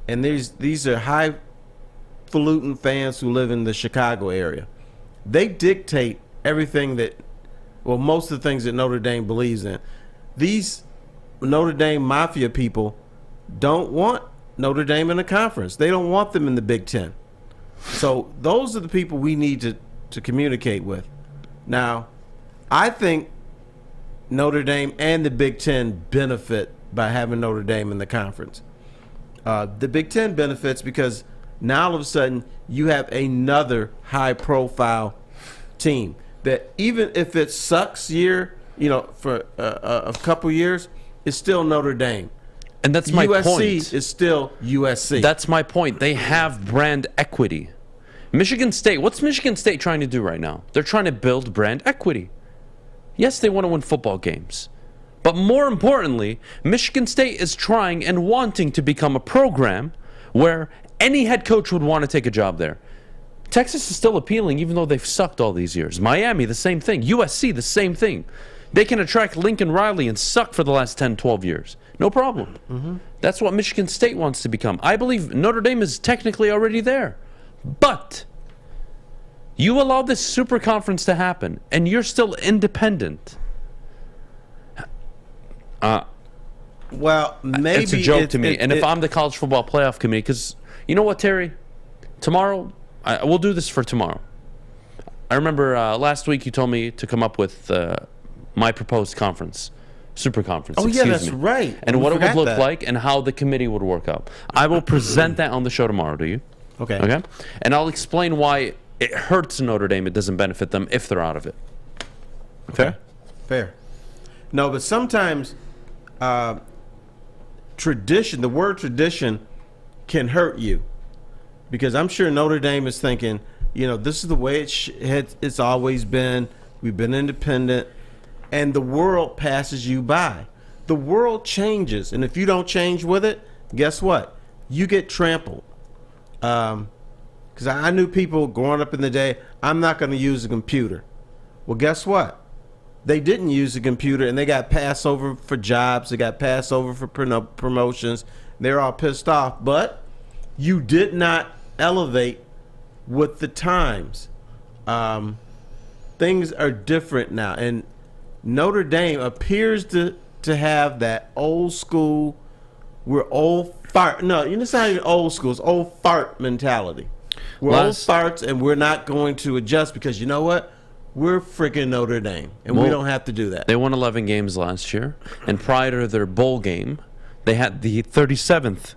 And these are highfalutin fans who live in the Chicago area. They dictate everything most of the things that Notre Dame believes in. These Notre Dame mafia people don't want Notre Dame in the conference. They don't want them in the Big Ten. So those are the people we need to communicate with. Now, I think Notre Dame and the Big Ten benefit by having Notre Dame in the conference. The Big Ten benefits because now all of a sudden you have another high-profile team that even if it sucks for a couple years, it's still Notre Dame. And that's my point. USC is still USC. That's my point. They have brand equity. Michigan State, what's Michigan State trying to do right now? They're trying to build brand equity. Yes, they want to win football games. But more importantly, Michigan State is trying and wanting to become a program where any head coach would want to take a job there. Texas is still appealing even though they've sucked all these years. Miami, the same thing. USC, the same thing. They can attract Lincoln Riley and suck for the last 10, 12 years. No problem. Mm-hmm. That's what Michigan State wants to become. I believe Notre Dame is technically already there. But you allow this super conference to happen, and you're still independent. Well, maybe it's a joke to me. And if I'm the college football playoff committee, because you know what, Terry? Tomorrow, we'll do this for tomorrow. I remember last week you told me to come up with my proposed conference, super conference. Oh, yeah, that's right. And what it would look like and how the committee would work out. I will present that on the show tomorrow to you. Okay. Okay? And I'll explain why it hurts Notre Dame. It doesn't benefit them if they're out of it. Okay? Fair. No, but sometimes tradition, the word tradition can hurt you. Because I'm sure Notre Dame is thinking, this is the way it's always been. We've been independent. And the world passes you by. The world changes. And if you don't change with it, guess what? You get trampled. Because I knew people growing up in the day, I'm not going to use a computer. Well, guess what? They didn't use a computer, and they got passed over for jobs. They got passed over for promotions. They're all pissed off. But you did not elevate with the times. Things are different now. And Notre Dame appears to have that old school, we're old fart. No, it's not even old school. It's old fart mentality. We're old farts, and we're not going to adjust because you know what? We're freaking Notre Dame, and we don't have to do that. They won 11 games last year, and prior to their bowl game, they had the 37th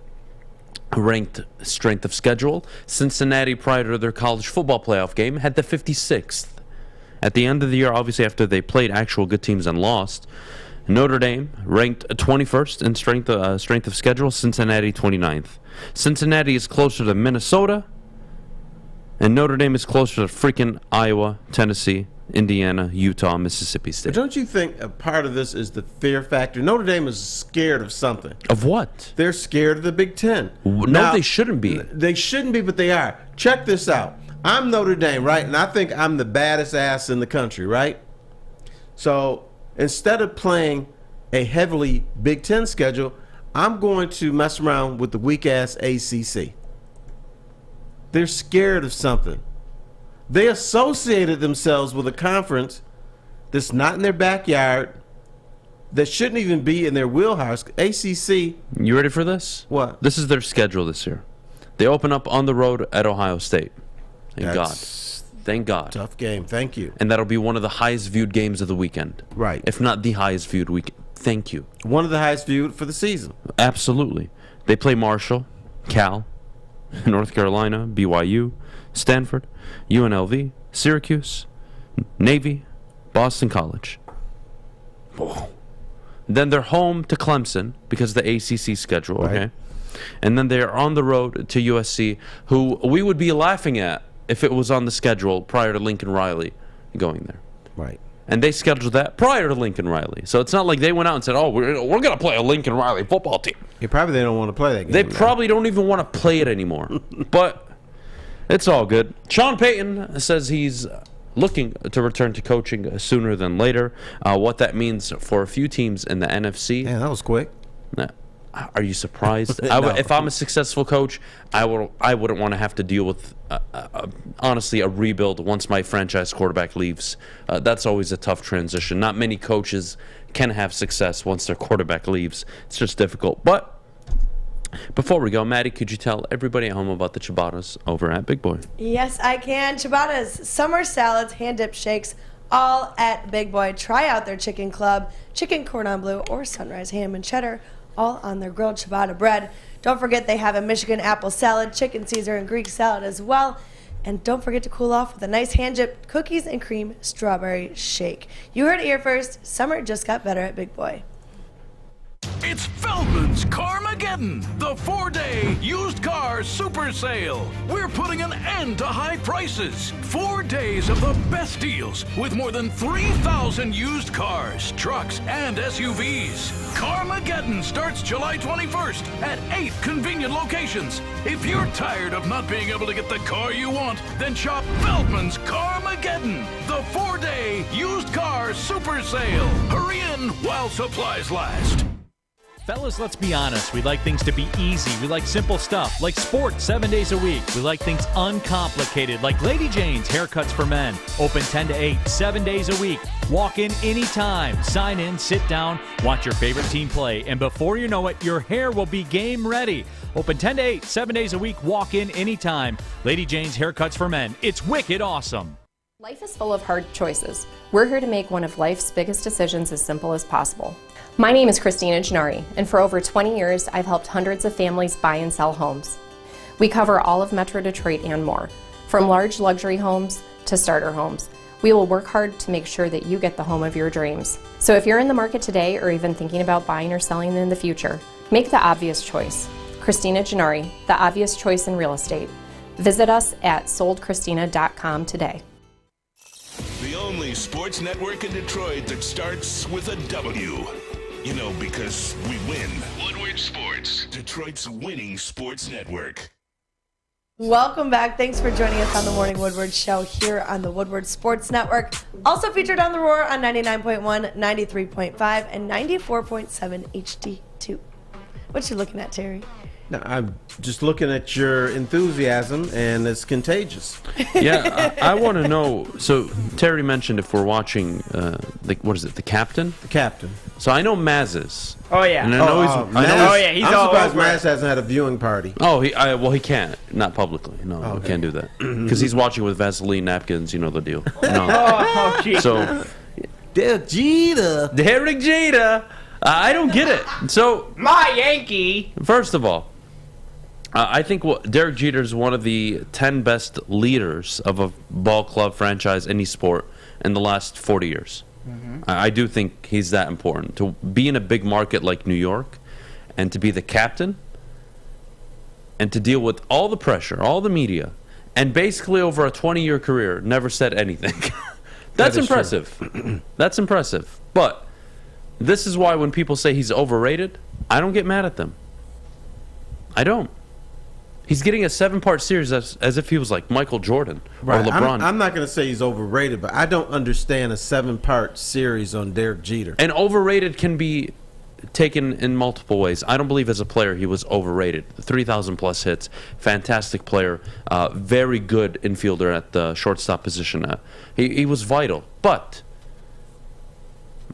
ranked strength of schedule. Cincinnati, prior to their college football playoff game, had the 56th. At the end of the year, obviously after they played actual good teams and lost, Notre Dame ranked 21st in strength of schedule, Cincinnati 29th. Cincinnati is closer to Minnesota, and Notre Dame is closer to freaking Iowa, Tennessee, Indiana, Utah, Mississippi State. But don't you think a part of this is the fear factor? Notre Dame is scared of something. Of what? They're scared of the Big Ten. No, they shouldn't be. They shouldn't be, but they are. Check this out. I'm Notre Dame, right? And I think I'm the baddest ass in the country, right? So instead of playing a heavily Big Ten schedule, I'm going to mess around with the weak-ass ACC. They're scared of something. They associated themselves with a conference that's not in their backyard, that shouldn't even be in their wheelhouse. ACC. You ready for this? What? This is their schedule this year. They open up on the road at Ohio State. Thank God. Tough game. Thank you. And that'll be one of the highest viewed games of the weekend. Right. If not the highest viewed weekend. Thank you. One of the highest viewed for the season. Absolutely. They play Marshall, Cal, North Carolina, BYU, Stanford, UNLV, Syracuse, Navy, Boston College. Oh. Then they're home to Clemson because of the ACC schedule, okay? Right. And then they're on the road to USC, who we would be laughing at if it was on the schedule prior to Lincoln Riley going there. Right. And they scheduled that prior to Lincoln Riley. So it's not like they went out and said, oh, we're going to play a Lincoln Riley football team. Yeah, probably they don't want to play that game. They probably don't even want to play it anymore. But it's all good. Sean Payton says he's looking to return to coaching sooner than later. What that means for a few teams in the NFC. Yeah, that was quick. Are you surprised? No. If I'm a successful coach, I wouldn't want to have to deal with, honestly, a rebuild once my franchise quarterback leaves. That's always a tough transition. Not many coaches can have success once their quarterback leaves. It's just difficult. But before we go, Maddie, could you tell everybody at home about the ciabattas over at Big Boy? Yes, I can. Ciabattas, summer salads, hand-dipped shakes, all at Big Boy. Try out their chicken club, chicken cordon bleu, or sunrise ham and cheddar, all on their grilled ciabatta bread. Don't forget they have a Michigan apple salad, chicken Caesar, and Greek salad as well. And don't forget to cool off with a nice hand-dipped cookies and cream strawberry shake. You heard it here first. Summer just got better at Big Boy. It's Feldman's Carmageddon, the 4-day used car super sale. We're putting an end to high prices. 4 days of the best deals with more than 3,000 used cars, trucks, and SUVs. Carmageddon starts July 21st at 8 convenient locations. If you're tired of not being able to get the car you want, then shop Feldman's Carmageddon, the 4-day used car super sale. Hurry in while supplies last. Fellas, let's be honest. We like things to be easy. We like simple stuff, like sports 7 days a week. We like things uncomplicated, like Lady Jane's Haircuts for Men. Open 10 to 8, 7 days a week. Walk in anytime. Sign in, sit down, watch your favorite team play, and before you know it, your hair will be game ready. Open 10 to 8, 7 days a week. Walk in anytime. Lady Jane's Haircuts for Men. It's wicked awesome. Life is full of hard choices. We're here to make one of life's biggest decisions as simple as possible. My name is Christina Gennari, and for over 20 years, I've helped hundreds of families buy and sell homes. We cover all of Metro Detroit and more, from large luxury homes to starter homes. We will work hard to make sure that you get the home of your dreams. So if you're in the market today or even thinking about buying or selling in the future, make the obvious choice. Christina Gennari, the obvious choice in real estate. Visit us at soldchristina.com today. The only sports network in Detroit that starts with a W. You know, because we win. Woodward Sports, Detroit's winning sports network. Welcome back. Thanks for joining us on the Morning Woodward Show here on the Woodward Sports Network. Also featured on The Roar on 99.1, 93.5, and 94.7 HD2. What you looking at, Terry? No, I'm just looking at your enthusiasm, and it's contagious. Yeah, I want to know. So Terry mentioned if we're watching, what is it, The Captain? The Captain. So I know Maz is. Oh yeah. And I know he's I'm all surprised over Maz it. hasn't had a viewing party. Oh, he can't. Not publicly. No, Okay. he can't do that because he's watching with Vaseline napkins. You know the deal. No. Oh, geez. So Derek Jeter. I don't get it. So My Yankee. first of all, I think Derek Jeter is one of the 10 best leaders of a ball club franchise, any sport, in the last 40 years. Mm-hmm. I do think he's that important. To be in a big market like New York and to be the captain and to deal with all the pressure, all the media, and basically over a 20-year career, never said anything. That's impressive. That's impressive. But this is why when people say he's overrated, I don't get mad at them. I don't. He's getting a 7-part series as if he was like Michael Jordan or LeBron. I'm not going to say he's overrated, but I don't understand a 7-part series on Derek Jeter. And overrated can be taken in multiple ways. I don't believe as a player he was overrated. 3,000 plus hits, fantastic player, very good infielder at the shortstop position. He was vital, but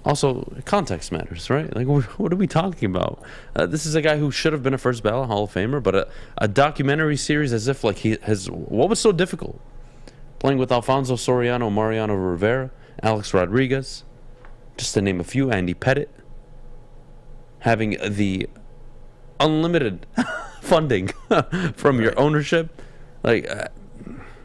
also context matters, right? Like, what are we talking about? This is a guy who should have been a first ballot Hall of Famer, but a documentary series as if like he has. What was so difficult? Playing with Alfonso Soriano, Mariano Rivera, Alex Rodriguez, just to name a few, Andy Pettit, having the unlimited funding from your ownership, like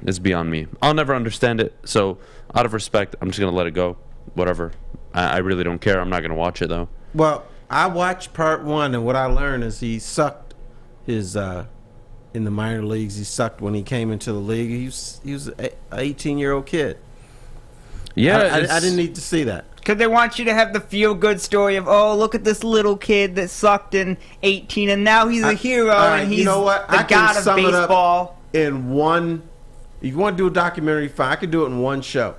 it's beyond me. I'll never understand it. So out of respect, I'm just gonna let it go. Whatever. I really don't care. I'm not going to watch it, though. Well, I watched part 1, and what I learned is he sucked his in the minor leagues. He sucked when he came into the league. He was an 18-year-old kid. Yeah, I didn't need to see that. Because they want you to have the feel-good story of, oh, look at this little kid that sucked in 18, and now he's a hero, and he's the god of baseball. In one, if you want to do a documentary, fine. I could do it in one show.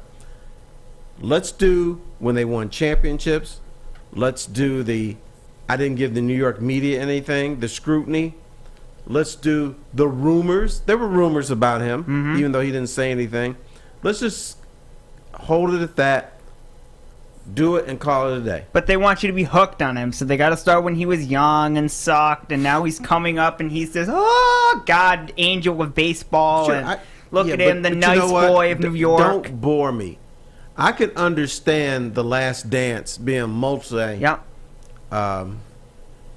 Let's do when they won championships. Let's do I didn't give the New York media anything, the scrutiny. Let's do the rumors. There were rumors about him, even though he didn't say anything. Let's just hold it at that. Do it and call it a day. But they want you to be hooked on him, so they got to start when he was young and sucked, and now he's coming up and he's this, oh, God, angel of baseball. Sure, and look at him, the nice boy of New York. Don't bore me. I could understand The Last Dance being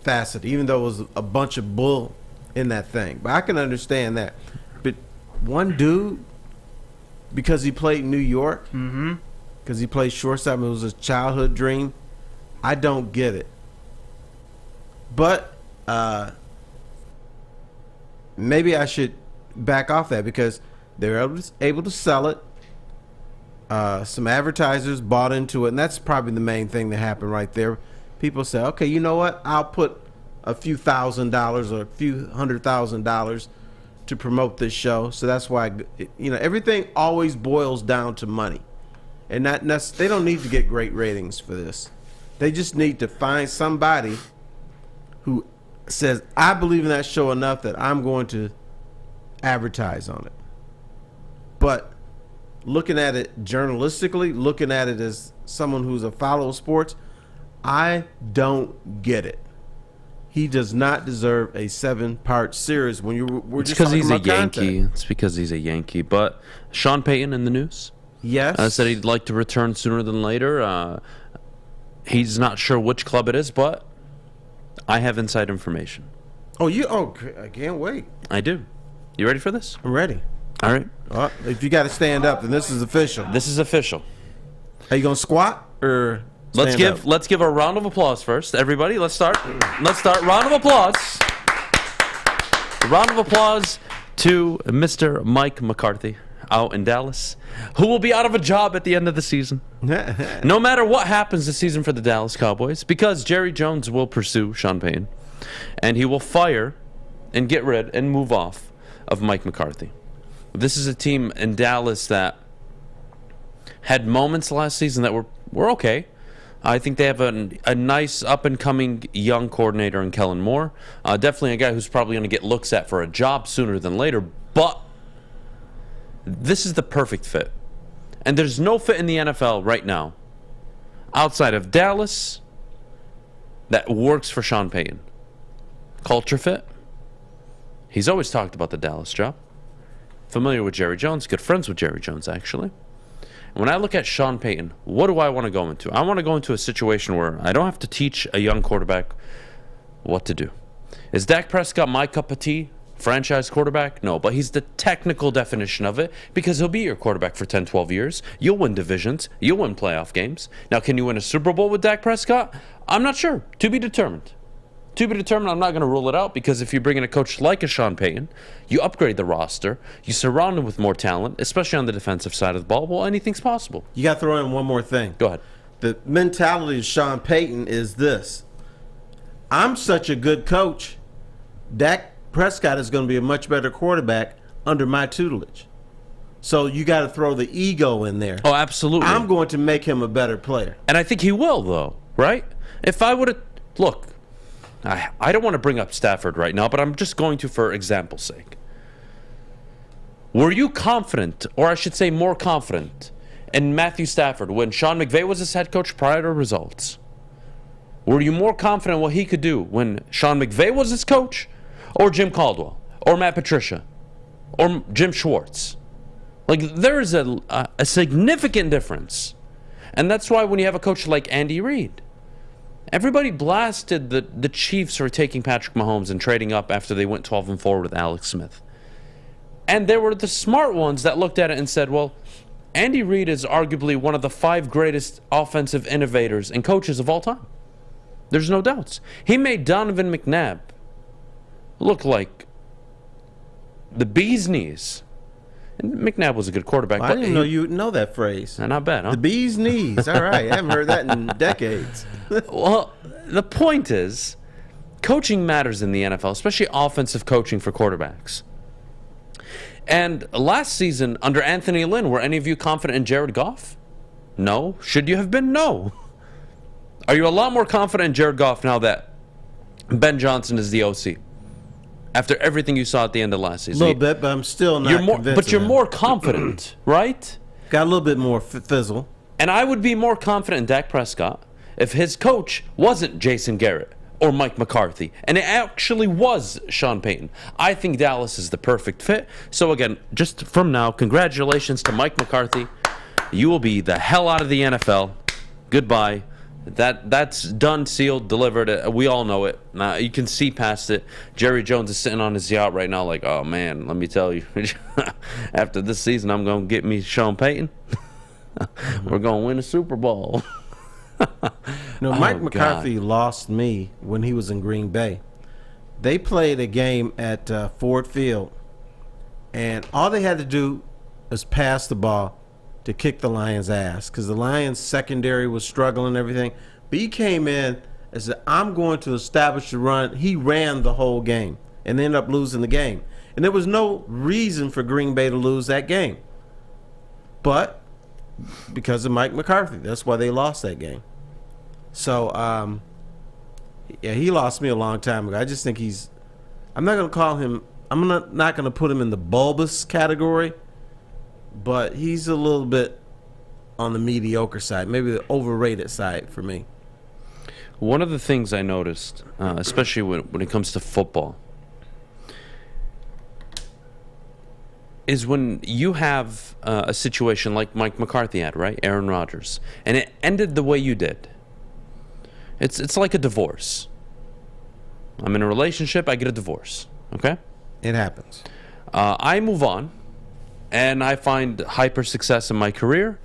faceted, even though it was a bunch of bull in that thing. But I can understand that. But one dude, because he played New York, because he played shortstop, it was his childhood dream. I don't get it. But maybe I should back off that because they're able to sell it. Some advertisers bought into it, and that's probably the main thing that happened right there. People say, okay, you know what? I'll put a few $1,000s or a few $100,000 to promote this show. So that's why, everything always boils down to money. And they don't need to get great ratings for this. They just need to find somebody who says, I believe in that show enough that I'm going to advertise on it. But looking at it journalistically, looking at it as someone who's a follower of sports, I don't get it. He does not deserve a 7-part series when we're just talking about Yankee. It's because he's a Yankee. But Sean Payton in the news. Yes. Said he'd like to return sooner than later. He's not sure which club it is, but I have inside information. Oh, I can't wait. I do. You ready for this? I'm ready. All right. Well, if you got to stand up, then this is official. This is official. Are you going to squat or stand up? Let's give a round of applause first. Everybody, let's start. Round of applause. A round of applause to Mr. Mike McCarthy out in Dallas, who will be out of a job at the end of the season. No matter what happens this season for the Dallas Cowboys, because Jerry Jones will pursue Sean Payton, and he will fire and get rid and move off of Mike McCarthy. This is a team in Dallas that had moments last season that were okay. I think they have a nice up-and-coming young coordinator in Kellen Moore. Definitely a guy who's probably going to get looks at for a job sooner than later, but this is the perfect fit. And there's no fit in the NFL right now outside of Dallas that works for Sean Payton. Culture fit. He's always talked about the Dallas job. Familiar with Jerry Jones, good friends with Jerry Jones, actually. And when I look at Sean Payton, what do I want to go into? I want to go into a situation where I don't have to teach a young quarterback what to do. Is Dak Prescott my cup of tea? Franchise quarterback? No, but he's the technical definition of it because he'll be your quarterback for 10, 12 years. You'll win divisions. You'll win playoff games. Now, can you win a Super Bowl with Dak Prescott? I'm not sure. To be determined. To be determined, I'm not going to rule it out because if you bring in a coach like a Sean Payton, you upgrade the roster, you surround him with more talent, especially on the defensive side of the ball. Well, anything's possible. You got to throw in one more thing. Go ahead. The mentality of Sean Payton is this. I'm such a good coach. Dak Prescott is going to be a much better quarterback under my tutelage. So you got to throw the ego in there. Oh, absolutely. I'm going to make him a better player. And I think he will, though, right? If I would have... Look, I don't want to bring up Stafford right now, but I'm just going to for example's sake. Were you confident, or I should say more confident, in Matthew Stafford when Sean McVay was his head coach prior to results? Were you more confident what he could do when Sean McVay was his coach, or Jim Caldwell, or Matt Patricia, or Jim Schwartz? Like, there is a significant difference. And that's why when you have a coach like Andy Reid, everybody blasted the Chiefs for taking Patrick Mahomes and trading up after they went 12-4 with Alex Smith. And there were the smart ones that looked at it and said, well, Andy Reid is arguably one of the 5 greatest offensive innovators and coaches of all time. There's no doubts. He made Donovan McNabb look like the bee's knees. And McNabb was a good quarterback. Well, I didn't know you would know that phrase. Not bad, huh? The bee's knees. All right. I haven't heard that in decades. Well, the point is, coaching matters in the NFL, especially offensive coaching for quarterbacks. And last season, under Anthony Lynn, were any of you confident in Jared Goff? No. Should you have been? No. Are you a lot more confident in Jared Goff now that Ben Johnson is the OC? After everything you saw at the end of last season. A little bit, but I'm still not convinced. But you're more confident, right? Got a little bit more fizzle. And I would be more confident in Dak Prescott if his coach wasn't Jason Garrett or Mike McCarthy, and it actually was Sean Payton. I think Dallas is the perfect fit. So again, just from now, congratulations to Mike McCarthy You will be the hell out of the NFL. Goodbye. That's done, sealed, delivered. We all know it. You can see past it. Jerry Jones is sitting on his yacht right now like, oh, man, let me tell you. After this season, I'm going to get me Sean Payton. We're going to win a Super Bowl. Mike McCarthy lost me when he was in Green Bay. They played a game at Ford Field, and all they had to do was pass the ball to kick the Lions' ass because the Lions' secondary was struggling and everything. But he came in and said, I'm going to establish the run. He ran the whole game and ended up losing the game. And there was no reason for Green Bay to lose that game. But because of Mike McCarthy, that's why they lost that game. So, yeah, he lost me a long time ago. I just think I'm not going to call him, I'm not going to put him in the bulbous category, but he's a little bit on the mediocre side, maybe the overrated side for me. One of the things I noticed, especially when it comes to football, is when you have a situation like Mike McCarthy had, right? Aaron Rodgers, and it ended the way you did. It's like a divorce. I'm in a relationship, I get a divorce, okay? It happens. I move on, and I find hyper success in my career,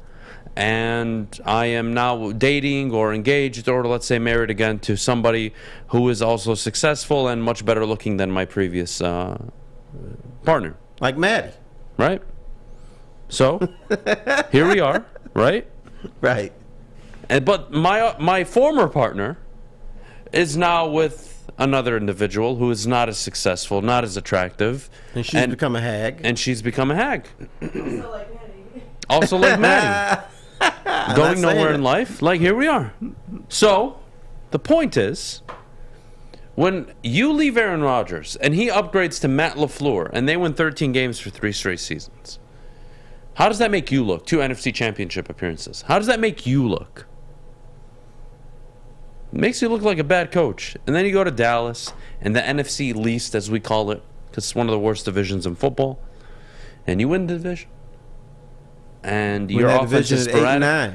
and I am now dating or engaged or let's say married again to somebody who is also successful and much better looking than my previous partner. Like Maddie. Right? So, here we are, right? Right. But my former partner is now with another individual who is not as successful, not as attractive. And she's become a hag. And she's become a hag. Also like Maddie. Going nowhere in life. Like, here we are. So, the point is, when you leave Aaron Rodgers and he upgrades to Matt LaFleur and they win 13 games for 3 straight seasons, how does that make you look? 2 NFC championship appearances. How does that make you look? It makes you look like a bad coach. And then you go to Dallas and the NFC least, as we call it, because it's one of the worst divisions in football, and you win the division. And your offense is sporadic.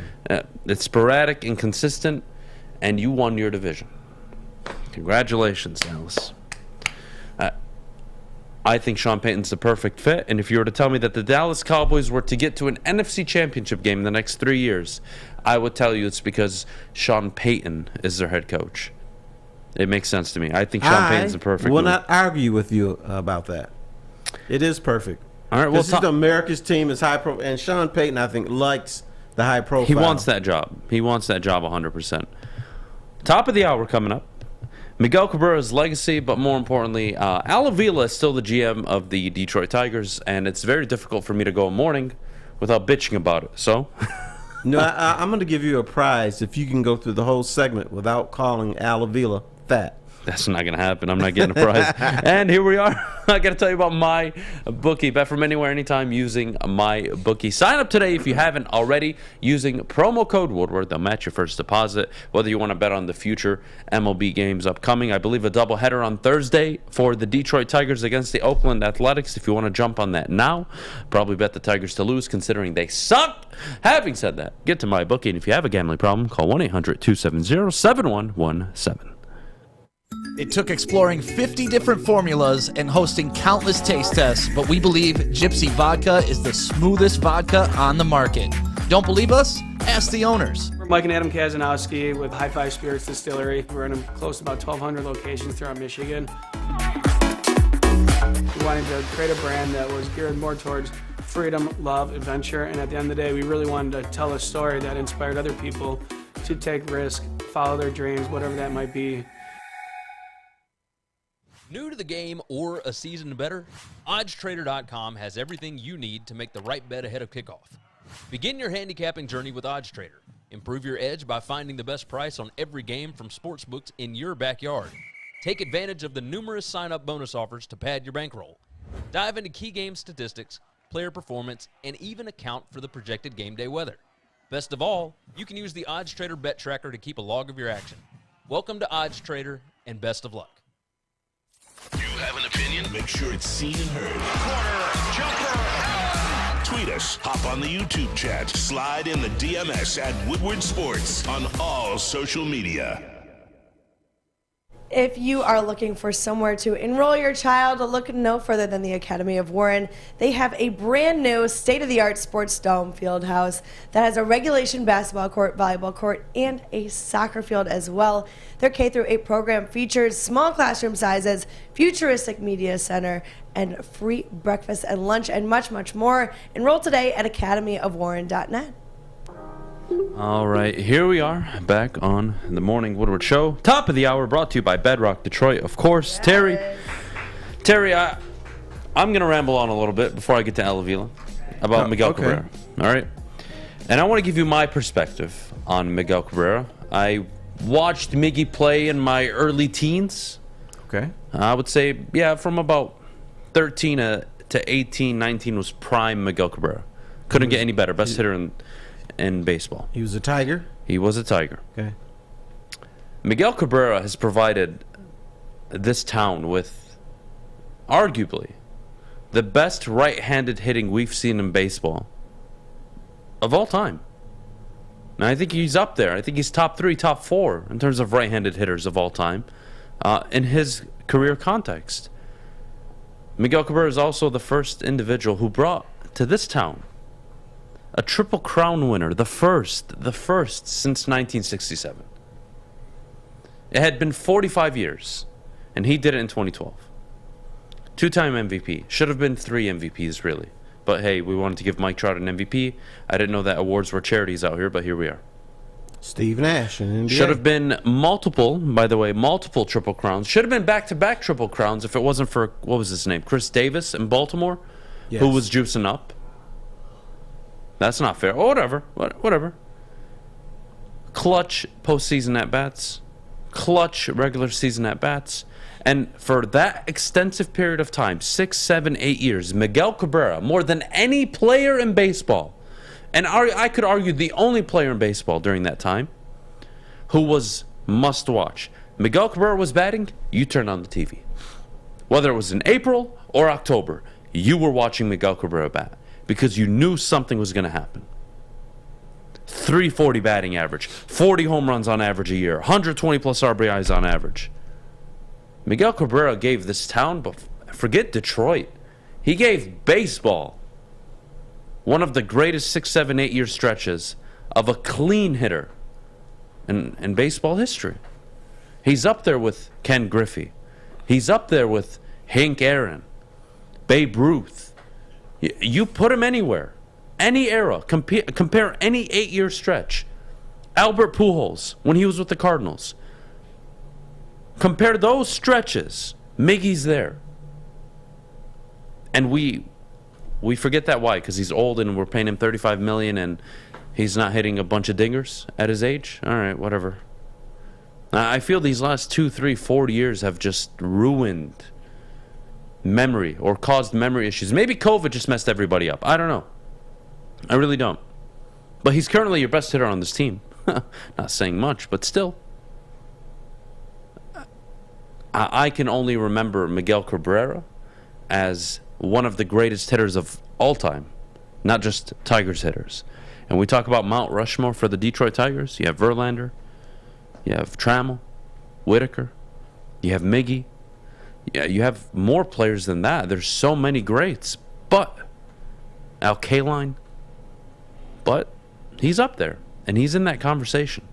It's sporadic, inconsistent, and you won your division. Congratulations, Dallas. I think Sean Payton's the perfect fit, and if you were to tell me that the Dallas Cowboys were to get to an NFC championship game in the next 3 years, I would tell you it's because Sean Payton is their head coach. It makes sense to me. I think Sean Payton's the perfect I will move. not argue with you about that. It is perfect. All right, well, America's team is high pro, and Sean Payton, I think, likes the high profile. He wants that job. He wants that job 100%. Top of the hour coming up. Miguel Cabrera's legacy, but more importantly, Al Avila is still the GM of the Detroit Tigers, and it's very difficult for me to go a morning without bitching about it. So, no, I'm going to give you a prize if you can go through the whole segment without calling Al Avila fat. That's not going to happen. I'm not getting a prize. And here we are. I got to tell you about my bookie. Bet from anywhere, anytime using my bookie. Sign up today if you haven't already using promo code Woodward. They'll match your first deposit. Whether you want to bet on the future MLB games upcoming. I believe a doubleheader on Thursday for the Detroit Tigers against the Oakland Athletics. If you want to jump on that now, probably bet the Tigers to lose considering they suck. Having said that, get to my bookie. And if you have a gambling problem, call 1-800-270-7117. It took exploring 50 different formulas and hosting countless taste tests, but we believe Gypsy Vodka is the smoothest vodka on the market. Don't believe us? Ask the owners. We're Mike and Adham Kazanowski with High Five Spirits Distillery. We're in close to about 1,200 locations throughout Michigan. We wanted to create a brand that was geared more towards freedom, love, adventure, and at the end of the day, we really wanted to tell a story that inspired other people to take risks, follow their dreams, whatever that might be. New to the game or a season better? OddsTrader.com has everything you need to make the right bet ahead of kickoff. Begin your handicapping journey with OddsTrader. Improve your edge by finding the best price on every game from sportsbooks in your backyard. Take advantage of the numerous sign-up bonus offers to pad your bankroll. Dive into key game statistics, player performance, and even account for the projected game day weather. Best of all, you can use the OddsTrader bet tracker to keep a log of your action. Welcome to OddsTrader, and best of luck. You have an opinion? Make sure it's seen and heard. Corner, jumper, Tweet us, hop on the YouTube chat, slide in the DMS at Woodward Sports on all social media. If you are looking for somewhere to enroll your child, look no further than the Academy of Warren. They have a brand new state-of-the-art sports dome field house that has a regulation basketball court, volleyball court, and a soccer field as well. Their K-8 program features small classroom sizes, futuristic media center, and free breakfast and lunch, and much, much more. Enroll today at academyofwarren.net. All right, here we are back on the Morning Woodward Show. Top of the hour, brought to you by Bedrock Detroit, of course. Terry, I'm going to ramble on a little bit before I get to El Avila about Miguel Cabrera. All right? And I want to give you my perspective on Miguel Cabrera. I watched Miggy play in my early teens. Okay. I would say, yeah, from about 13 to 18, 19 was prime Miguel Cabrera. Couldn't get any better. Best hitter in baseball. He was a Tiger? He was a Tiger. Okay. Miguel Cabrera has provided this town with arguably the best right-handed hitting we've seen in baseball of all time. And I think he's up there. I think he's top 3, top 4 in terms of right-handed hitters of all time in his career context. Miguel Cabrera is also the first individual who brought to this town a Triple Crown winner, the first since 1967. It had been 45 years, and he did it in 2012. 2-time MVP. Should have been 3 MVPs, really. But hey, we wanted to give Mike Trout an MVP. I didn't know that awards were charities out here, but here we are. Steve Nash in NBA. Should have been multiple Triple Crowns. Should have been back-to-back Triple Crowns if it wasn't for, what was his name, Chris Davis in Baltimore, who was juicing up. That's not fair. Oh, whatever. Clutch postseason at-bats. Clutch regular season at-bats. And for that extensive period of time, 6, 7, 8 years, Miguel Cabrera, more than any player in baseball, and I could argue the only player in baseball during that time, who was must-watch. Miguel Cabrera was batting, you turned on the TV. Whether it was in April or October, you were watching Miguel Cabrera bat, because you knew something was going to happen. 340 batting average, 40 home runs on average a year, 120-plus RBIs on average. Miguel Cabrera gave this town, but forget Detroit, he gave baseball one of the greatest 6, 7, 8 year stretches of a clean hitter in baseball history. He's up there with Ken Griffey. He's up there with Hank Aaron, Babe Ruth. You put him anywhere, any era, compare any 8-year stretch. Albert Pujols, when he was with the Cardinals. Compare those stretches. Miggy's there. And we forget that. Why? Because he's old and we're paying him $35 million and he's not hitting a bunch of dingers at his age? All right, whatever. I feel these last 2, 3, 4 years have just ruined memory or caused memory issues. Maybe COVID just messed everybody up. I don't know. I really don't. But he's currently your best hitter on this team. Not saying much, but still. I can only remember Miguel Cabrera as one of the greatest hitters of all time, not just Tigers hitters. And we talk about Mount Rushmore for the Detroit Tigers. You have Verlander, you have Trammell, Whitaker, you have Miggy. Yeah, you have more players than that. There's so many greats. But Al Kaline, but he's up there, and he's in that conversation.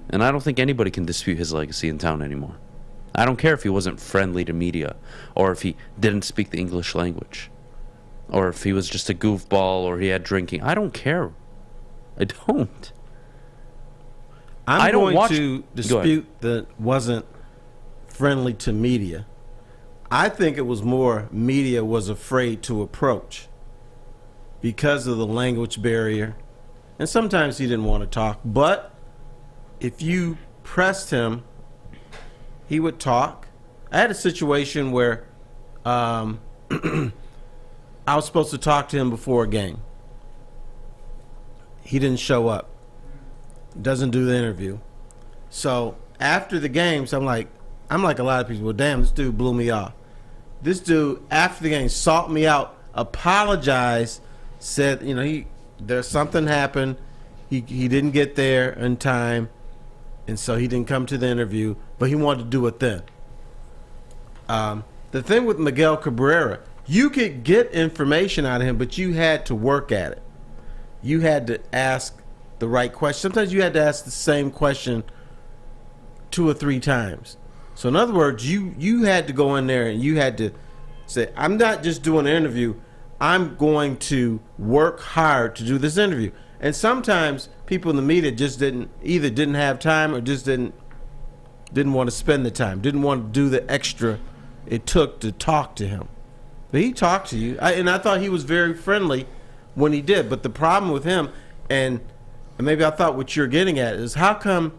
And I don't think anybody can dispute his legacy in town anymore. I don't care if he wasn't friendly to media, or if he didn't speak the English language, or if he was just a goofball, or he had drinking. I don't care. I don't. I'm going to dispute that wasn't friendly to media. I think it was more media was afraid to approach because of the language barrier, and sometimes he didn't want to talk. But if you pressed him, he would talk. I had a situation where I was supposed to talk to him before a game. He didn't show up. Doesn't do the interview. So after the games, I'm like a lot of people, well, damn, this dude blew me off. This dude, after the game, sought me out, apologized said, there's something happened. He didn't get there in time, and so he didn't come to the interview, but he wanted to do it then. The thing with Miguel Cabrera, you could get information out of him, but you had to work at it. You had to ask the right question. Sometimes you had to ask the same question 2 or 3 times. So in other words, you had to go in there and you had to say, I'm not just doing an interview. I'm going to work hard to do this interview. And sometimes people in the media just didn't have time or just didn't want to spend the time, didn't want to do the extra it took to talk to him. But he talked to you, and I thought he was very friendly when he did. But the problem with him, and maybe I thought what you're getting at, is how come,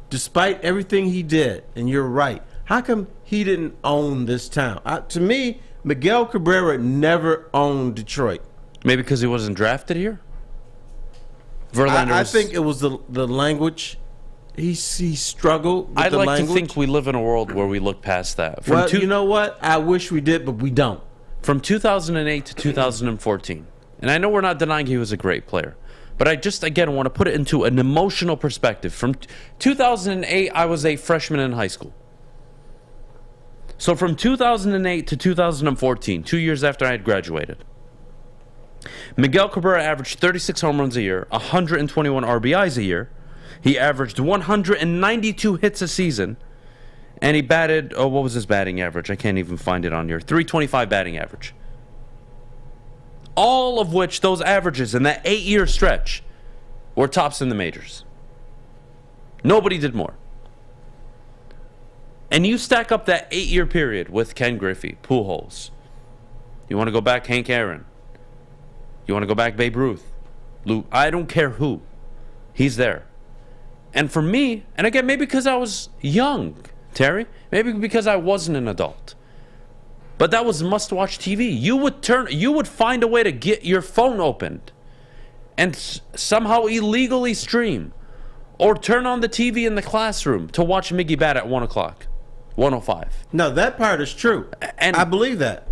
despite everything he did, and you're right, how come he didn't own this town? To me, Miguel Cabrera never owned Detroit. Maybe because he wasn't drafted here? Verlander I think it was the language. He struggled with I'd the like language. to think we live in a world where we look past that. You know what? I wish we did, but we don't. From 2008 to 2014, and I know we're not denying he was a great player, but I just, again, want to put it into an emotional perspective. From 2008, I was a freshman in high school. So from 2008 to 2014, 2 years after I had graduated, Miguel Cabrera averaged 36 home runs a year, 121 RBIs a year. He averaged 192 hits a season, and he batted, what was his batting average? I can't even find it on here. 325 batting average. All of which, those averages in that 8-year stretch, were tops in the majors. Nobody did more. And you stack up that 8-year period with Ken Griffey, Pujols. You want to go back, Hank Aaron. You want to go back, Babe Ruth. I don't care who. He's there. And for me, and again, maybe because I was young, Terry, maybe because I wasn't an adult, but that was must-watch TV. You would find a way to get your phone opened and somehow illegally stream or turn on the TV in the classroom to watch Miggy bat at 1 o'clock, 1:05. No, that part is true. And I believe that.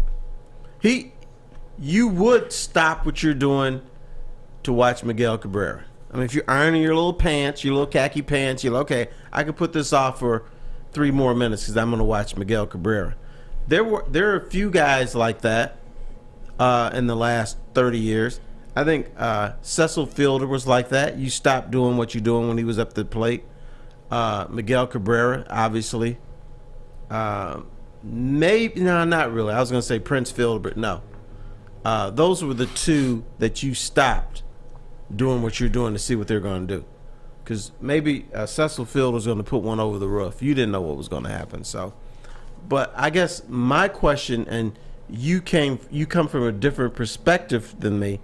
You would stop what you're doing to watch Miguel Cabrera. I mean, if you're ironing your little pants, your little khaki pants, you're like, okay, I could put this off for 3 more minutes because I'm going to watch Miguel Cabrera. There are a few guys like that in the last 30 years. I think Cecil Fielder was like that. You stopped doing what you're doing when he was up the plate. Miguel Cabrera, obviously. Maybe, no, not really. I was going to say Prince Fielder, but no. Those were the two that you stopped doing what you're doing to see what they're going to do. Because maybe Cecil Fielder was going to put one over the roof. You didn't know what was going to happen. So, but I guess my question, and you come from a different perspective than me.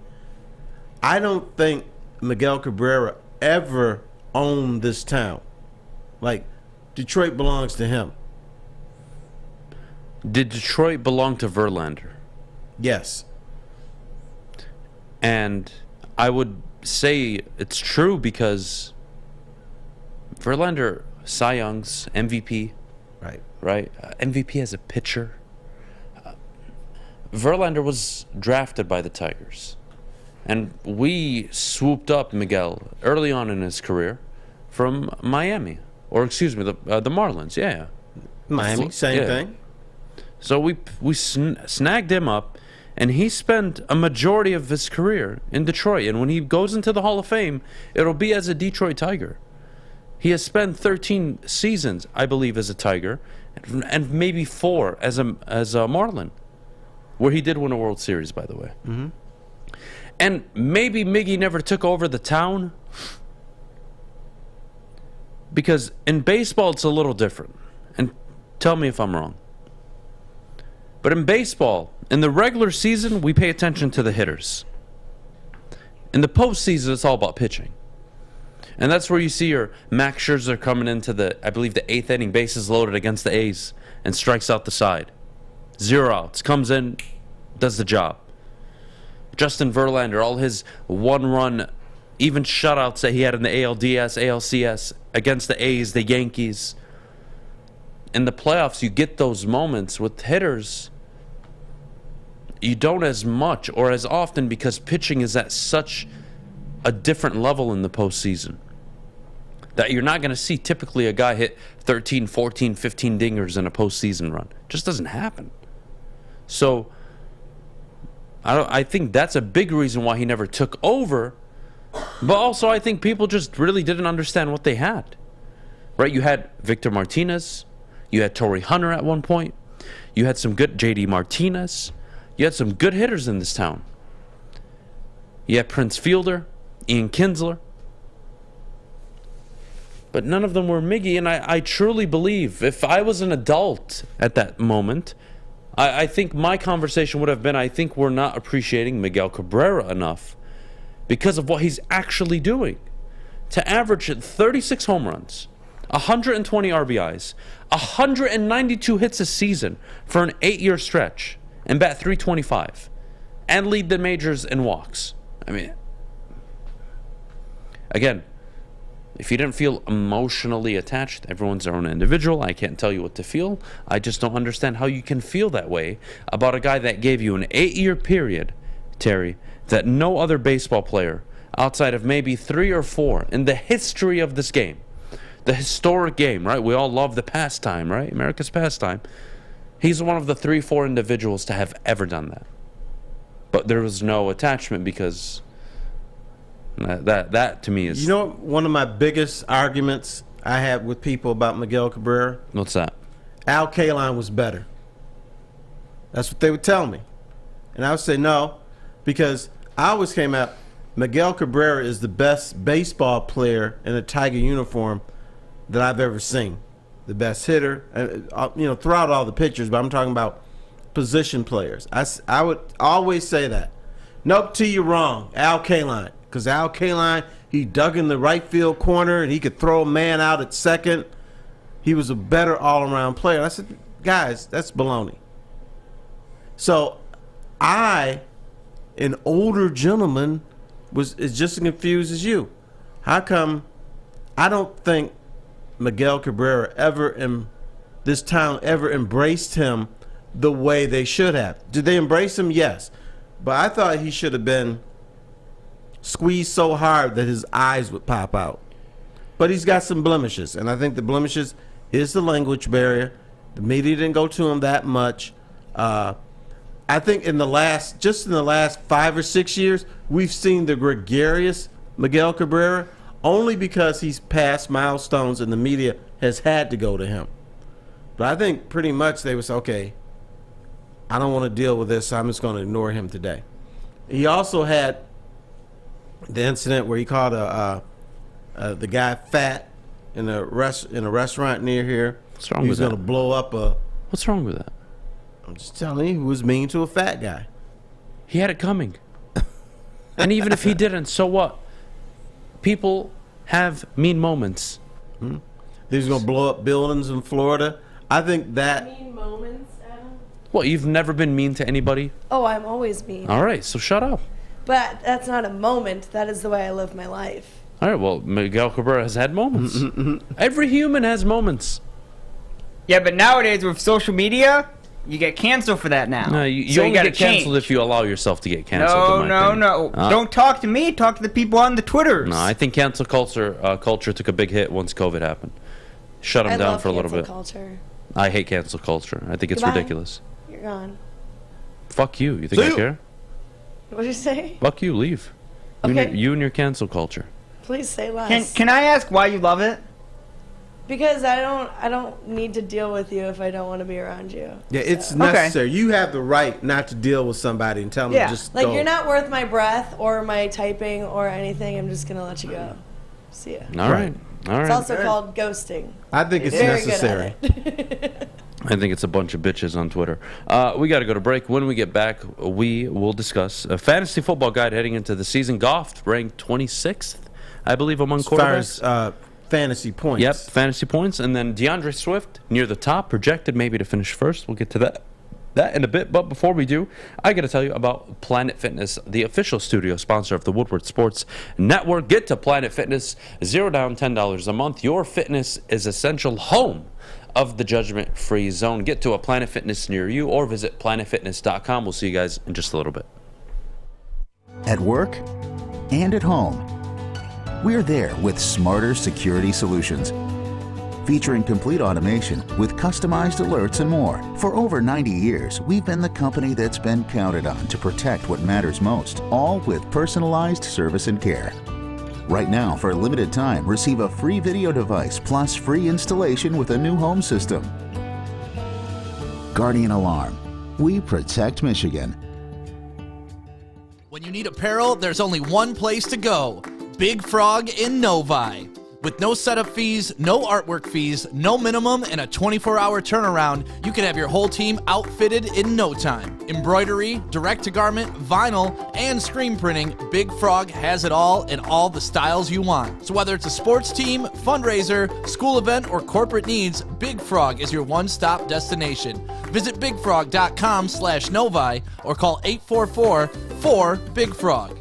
I don't think Miguel Cabrera ever owned this town. Like, Detroit belongs to him. Did Detroit belong to Verlander? Yes. And I would say it's true because Verlander, Cy Young's MVP, right? MVP as a pitcher. Verlander was drafted by the Tigers, and we swooped up Miguel early on in his career from Miami, or excuse me, the Marlins. Yeah, Miami, same thing. So we snagged him up. And he spent a majority of his career in Detroit. And when he goes into the Hall of Fame, it'll be as a Detroit Tiger. He has spent 13 seasons, I believe, as a Tiger, and maybe 4 as a Marlin, where he did win a World Series, by the way. Mm-hmm. And maybe Miggy never took over the town, because in baseball it's a little different. And tell me if I'm wrong. But in baseball, in the regular season, we pay attention to the hitters. In the postseason, it's all about pitching. And that's where you see your Max Scherzer coming into I believe the 8th inning, bases loaded against the A's, and strikes out the side. 0 outs, comes in, does the job. Justin Verlander, all his one-run, even shutouts that he had in the ALDS, ALCS, against the A's, the Yankees. In the playoffs, you get those moments with hitters. You don't as much or as often because pitching is at such a different level in the postseason that you're not going to see typically a guy hit 13, 14, 15 dingers in a postseason run. It just doesn't happen. So I think that's a big reason why he never took over. But also I think people just really didn't understand what they had. Right? You had Victor Martinez. You had Torrey Hunter at one point. You had some good J.D. Martinez. You had some good hitters in this town. You had Prince Fielder, Ian Kinsler. But none of them were Miggy, and I truly believe if I was an adult at that moment, I think my conversation would have been, I think we're not appreciating Miguel Cabrera enough because of what he's actually doing. To average 36 home runs, 120 RBIs, 192 hits a season for an 8-year stretch, and bat .325, and lead the majors in walks. I mean, again, if you didn't feel emotionally attached, everyone's their own individual. I can't tell you what to feel. I just don't understand how you can feel that way about a guy that gave you an 8-year period, Terry, that no other baseball player, outside of maybe 3 or 4 in the history of this game, the historic game, right? We all love the pastime, right? America's pastime. He's one of the 3-4 individuals to have ever done that. But there was no attachment because that to me is... You know what, one of my biggest arguments I had with people about Miguel Cabrera? What's that? Al Kaline was better. That's what they would tell me. And I would say no, because I always came out, Miguel Cabrera is the best baseball player in a Tiger uniform that I've ever seen. The best hitter, throughout all the pictures, but I'm talking about position players. I would always say that. Nope, to you wrong, Al Kaline. Because Al Kaline, he dug in the right field corner and he could throw a man out at second. He was a better all-around player. I said, guys, that's baloney. So I, an older gentleman, is just as confused as you. How come I don't think Miguel Cabrera this town ever embraced him the way they should have? Did they embrace him? Yes. But I thought he should have been squeezed so hard that his eyes would pop out. But he's got some blemishes, and I think the blemishes is the language barrier. The media didn't go to him that much. I think in the last 5 or 6 years, we've seen the gregarious Miguel Cabrera only because he's passed milestones and the media has had to go to him. But I think pretty much they was, okay, I don't want to deal with this, so I'm just going to ignore him today. He also had the incident where he called the guy fat in a restaurant near here. What's wrong he with was going to blow up a... What's wrong with that? I'm just telling you, he was mean to a fat guy. He had it coming. And even if he didn't, so what? People have mean moments. He's going to blow up buildings in Florida. I think that... Mean moments, Adam? What, you've never been mean to anybody? Oh, I'm always mean. All right, so shut up. But that's not a moment. That is the way I live my life. All right, well, Miguel Cabrera has had moments. Every human has moments. Yeah, but nowadays with social media, you get canceled for that now. No, you only get canceled if you allow yourself to get canceled. No. Don't talk to me. Talk to the people on the Twitters. No, I think cancel culture took a big hit once COVID happened. Shut them down for a little bit. Culture. I hate cancel culture. I think it's ridiculous. You're gone. Fuck you. You think I care? What did you say? Fuck you. Leave. Okay. You and your cancel culture. Please say less. Can I ask why you love it? Because I don't need to deal with you if I don't want to be around you. Yeah, it's necessary. You have the right not to deal with somebody and tell them to just go. You're not worth my breath or my typing or anything. I'm just gonna let you go. See ya. All right. It's also called ghosting. I think it's necessary. I think it's a bunch of bitches on Twitter. We got to go to break. When we get back, we will discuss a fantasy football guide heading into the season. Goff ranked 26th, I believe, among quarterbacks. As far as fantasy points. Yep, fantasy points. And then DeAndre Swift near the top, projected maybe to finish first. We'll get to that that in a bit. But before we do, I got to tell you about Planet Fitness, the official studio sponsor of the Woodward Sports Network. Get to Planet Fitness, $0 down, $10 a month. Your fitness is essential, home of the judgment-free zone. Get to a Planet Fitness near you or visit planetfitness.com. We'll see you guys in just a little bit. At work and at home, we're there with smarter security solutions. Featuring complete automation with customized alerts and more. For over 90 years, we've been the company that's been counted on to protect what matters most, all with personalized service and care. Right now, for a limited time, receive a free video device plus free installation with a new home system. Guardian Alarm. We protect Michigan. When you need apparel, there's only one place to go. Big Frog in Novi. With no setup fees, no artwork fees, no minimum, and a 24-hour turnaround, you can have your whole team outfitted in no time. Embroidery, direct-to-garment, vinyl, and screen printing, Big Frog has it all in all the styles you want. So whether it's a sports team, fundraiser, school event, or corporate needs, Big Frog is your one-stop destination. Visit bigfrog.com/Novi or call 844-4-BIG-FROG.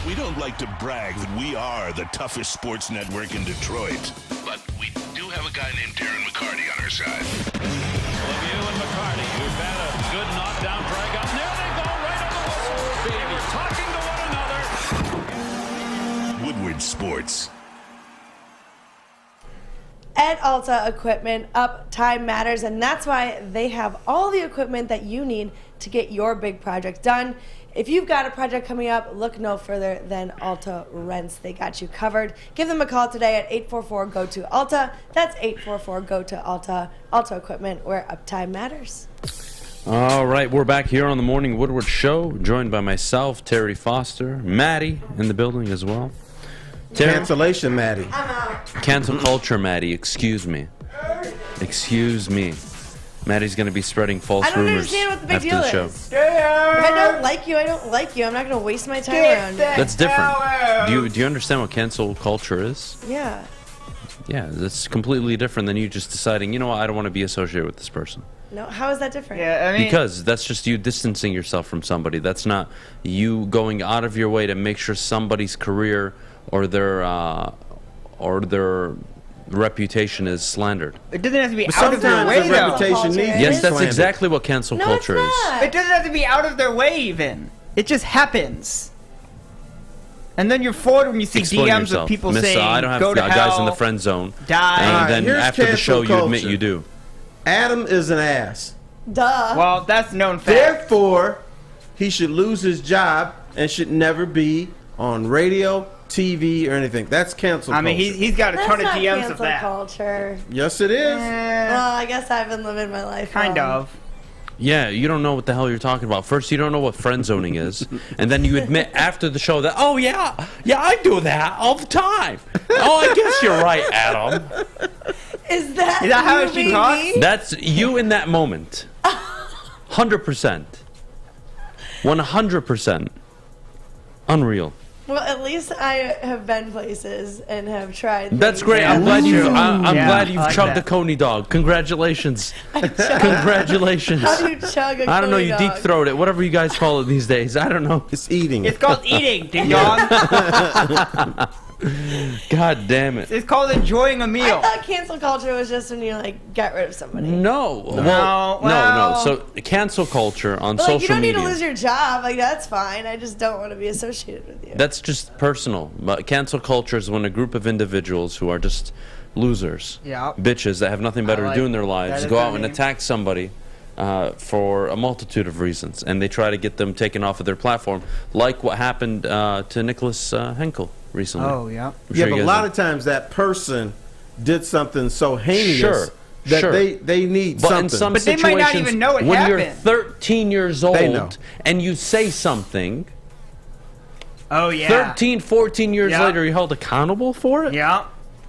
We don't like to brag that we are the toughest sports network in Detroit, but we do have a guy named Darren McCarty on our side. Lemieux and McCarty, who've had a good knockdown drag up. There they go, right on the whistle. They were talking to one another. Woodward Sports. At Alta Equipment, uptime matters, and that's why they have all the equipment that you need to get your big project done. If you've got a project coming up, look no further than Alta Rents. They got you covered. Give them a call today at 844-GO-TO-ALTA. That's 844-GO-TO-ALTA. Alta Equipment, where uptime matters. All right, we're back here on the Morning Woodward Show, joined by myself, Terry Foster, Maddie in the building as well. Terry? Cancellation, Maddie. I'm out. Cancel culture, Maddie. Excuse me. Excuse me. Maddie's going to be spreading false rumors. I don't understand what the big after deal the show. is. If I don't like you, I don't like you. I'm not going to waste my time around you. That's different. Do you understand what cancel culture is? Yeah. Yeah, that's completely different than you just deciding, you know what, I don't want to be associated with this person. No, how is that different? Yeah, I mean, Because that's just you distancing yourself from somebody. That's not you going out of your way to make sure somebody's career or their reputation is slandered. It doesn't have to be out of their way, though. Yes, that's exactly what cancel culture is. It doesn't have to be out of their way, even. It just happens. And then you're forward when you see Explain DMs yourself. of people Miss, saying, I don't have go to guys hell, in the friend zone. Die. And then here's after the show, you cancel admit culture. you do. Adam is an ass. Duh. Well, that's known fact. Therefore, he should lose his job and should never be on radio, TV, or anything. That's cancel culture. I mean, he's got a ton of That's not DMs of cancel that. culture. Yes, it is. Well, I guess I've been living my life Kind wrong. of. Yeah, you don't know what the hell you're talking about. First, you don't know what friend zoning is, and then you admit after the show that, oh yeah, I do that all the time. Oh, I guess you're right, Adam. Is that how you she being talks? me? That's you in that moment. 100%. 100%. Unreal. Well, at least I have been places and have tried. That's things. great. I'm glad you've I like chugged that. a Coney dog. Congratulations. Congratulations. How do you chug a I don't know. Coney You dog? deep throat it. Whatever you guys call it these days. I don't know. It's eating. It's called eating, ding dong. God damn it. It's called enjoying a I meal. thought cancel culture was just when you like get rid of somebody. No. well- No. So cancel culture on But, like, you social don't need media. to lose your job. Like that's fine. I just don't want to be associated with you. That's just personal. But cancel culture is when a group of individuals who are just losers, Yeah. bitches that have nothing better I like- to do in their lives, that go is out the and name. attack somebody for a multitude of reasons, and they try to get them taken off of their platform, like what happened to Nicholas Henkel recently. Oh, yeah. I'm Yeah, sure but you a guys lot know. of times that person did something so heinous Sure, that sure. they need But something. in some But they situations, might not even know it when you're happened. 13 years They know. old and you say something, Oh, yeah. 13, 14 years Yeah. later, you're held accountable for it? Yeah.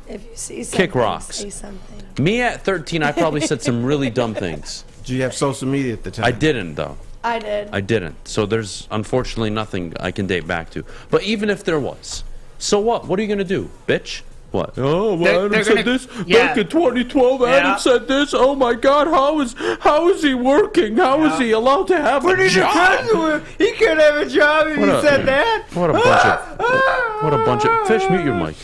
If you see something, Kick rocks. say something. Me at 13, I probably said some really dumb things. Did you have social media at the time? I didn't, though. I did. I didn't. So there's unfortunately nothing I can date back to. But even if there was, so what? What are you going to do, bitch? What? Oh, well, They're Adham said gonna- this. yeah. Back in 2012, Yeah. Adham said this. Oh my God, how is he working? How is he allowed to have a job? He could have a job if What he a- said that. What a bunch of fish. Mute your mic.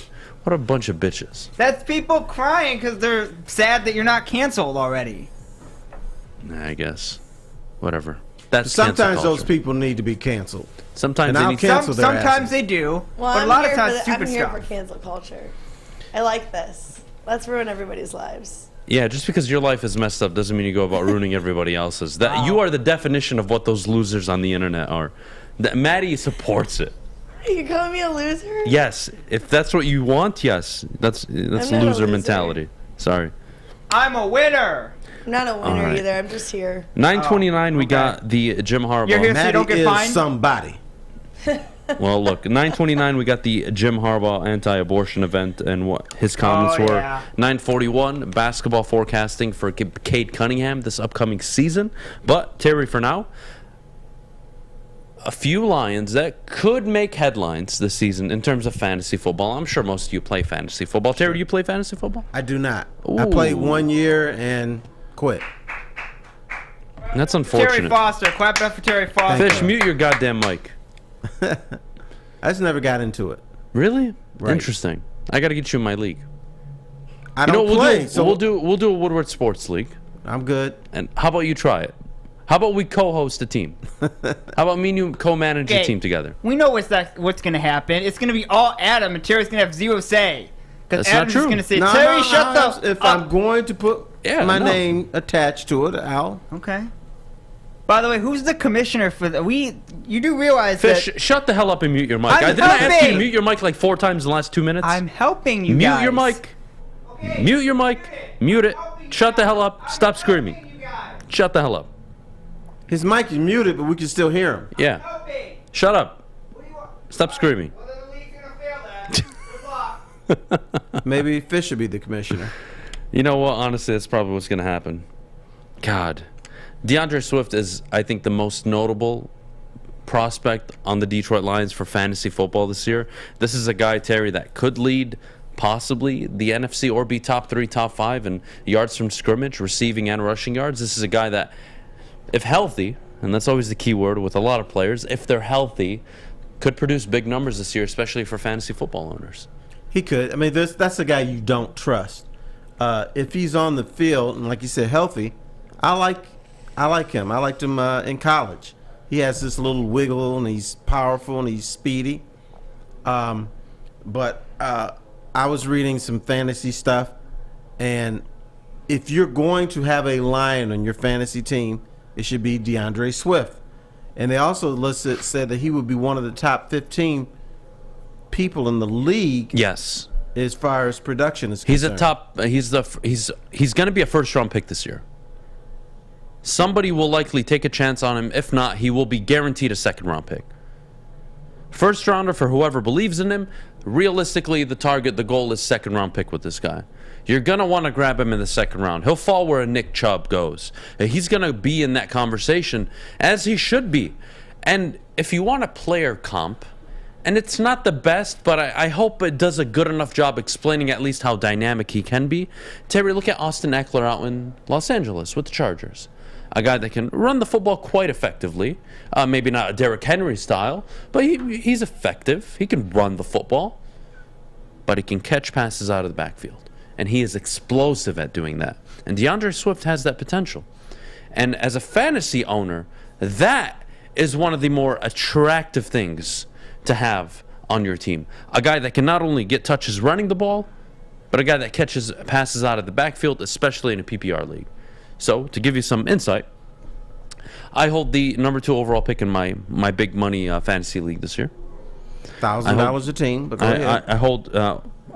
What a bunch of bitches. That's people crying because they're sad that you're not canceled already. Nah, I guess. Whatever. That's Sometimes cancel those culture. people need to be canceled. Sometimes And they I'll need cancel their Sometimes asses. they do, Well, but a I'm lot of here times for stupid I'm here stuff. for cancel culture. I like this. Let's ruin everybody's lives. Yeah, just because your life is messed up doesn't mean you go about ruining everybody else's. That you are the definition of what those losers on the internet are. That Maddie supports it. Are you calling me a loser? Yes, if that's what you want, yes, that's I'm not a loser loser. mentality. Sorry. I'm a winner. I'm not a winner All right. either. I'm just here. 9:29, we got the Jim Harbaugh. You're here so you don't get fined? Somebody. Well, look, 9:29, we got the Jim Harbaugh anti-abortion event and what his comments were. yeah. 9:41, basketball forecasting for Cade Cunningham this upcoming season. But Terry, for now, a few Lions that could make headlines this season in terms of fantasy football. I'm sure most of you play fantasy football. Terry, do you play fantasy football? I do not. I played 1 year and quit. That's Terry unfortunate. Foster. Clap it up for Terry Foster. Fish, mute your goddamn mic. I just never got into it. Really? Right. Interesting. I got to get you in my league. I don't play. We'll do a Woodward Sports League. I'm good. And how about you try it? How about we co-host a team? How about me and you co-manage a Okay. team together? We know what's going to happen. It's going to be all Adam, and Terry's going to have zero say. Because That's not Adam's true. just going to say, No, Terry, no, shut no, the If I'm going to put my no. name attached to it, I'll. Okay. By the way, who's the commissioner for the... You do realize Fish, that... shut the hell up and mute your mic. I'm Didn't I ask you to helping. mute your mic like 4 times in the last 2 minutes? I'm helping you mute guys. your mic. Okay. Mute your mic. Mute it. Shut the hell up. Stop screaming. Shut the hell up. His mic is muted, but we can still hear him. Yeah. Shut up. Stop screaming. Maybe Fish should be the commissioner. You know what? Honestly, that's probably what's going to happen. God. DeAndre Swift is, I think, the most notable prospect on the Detroit Lions for fantasy football this year. This is a guy, Terry, that could lead possibly the NFC or be top 3, top 5 in yards from scrimmage, receiving and rushing yards. This is a guy that, if healthy, and that's always the key word with a lot of players, if they're healthy, could produce big numbers this year, especially for fantasy football owners. He could. I mean, that's a guy you don't trust. If he's on the field and, like you said, healthy, I like him. I liked him in college. He has this little wiggle, and he's powerful, and he's speedy. But I was reading some fantasy stuff, and if you're going to have a Lion on your fantasy team, it should be DeAndre Swift. And they also said that he would be one of the top 15 people in the league. Yes. As far as production is He's concerned. a top. He's going to be a first-round pick this year. Somebody will likely take a chance on him. If not, he will be guaranteed a second-round pick. First rounder for whoever believes in him. Realistically, the goal is second-round pick with this guy. You're going to want to grab him in the second round. He'll fall where a Nick Chubb goes. He's going to be in that conversation, as he should be. And if you want a player comp, and it's not the best, but I hope it does a good enough job explaining at least how dynamic he can be. Terry, look at Austin Eckler out in Los Angeles with the Chargers. A guy that can run the football quite effectively. Maybe not a Derrick Henry style, but he's effective. He can run the football, but he can catch passes out of the backfield. And he is explosive at doing that. And DeAndre Swift has that potential. And as a fantasy owner, that is one of the more attractive things to have on your team. A guy that can not only get touches running the ball, but a guy that catches passes out of the backfield, especially in a PPR league. So, to give you some insight, I hold the number 2 overall pick in my big money fantasy league this year. $1,000 a team, but go ahead. I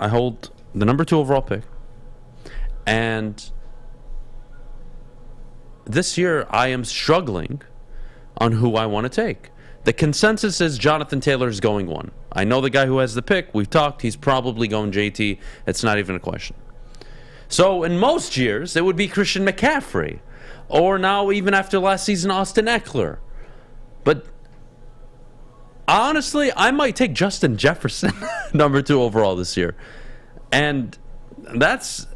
hold the number 2 overall pick. And this year, I am struggling on who I want to take. The consensus is Jonathan Taylor is going 1. I know the guy who has the pick. We've talked. He's probably going JT. It's not even a question. So in most years, it would be Christian McCaffrey. Or now, even after last season, Austin Eckler. But honestly, I might take Justin Jefferson, number 2 overall this year. And it's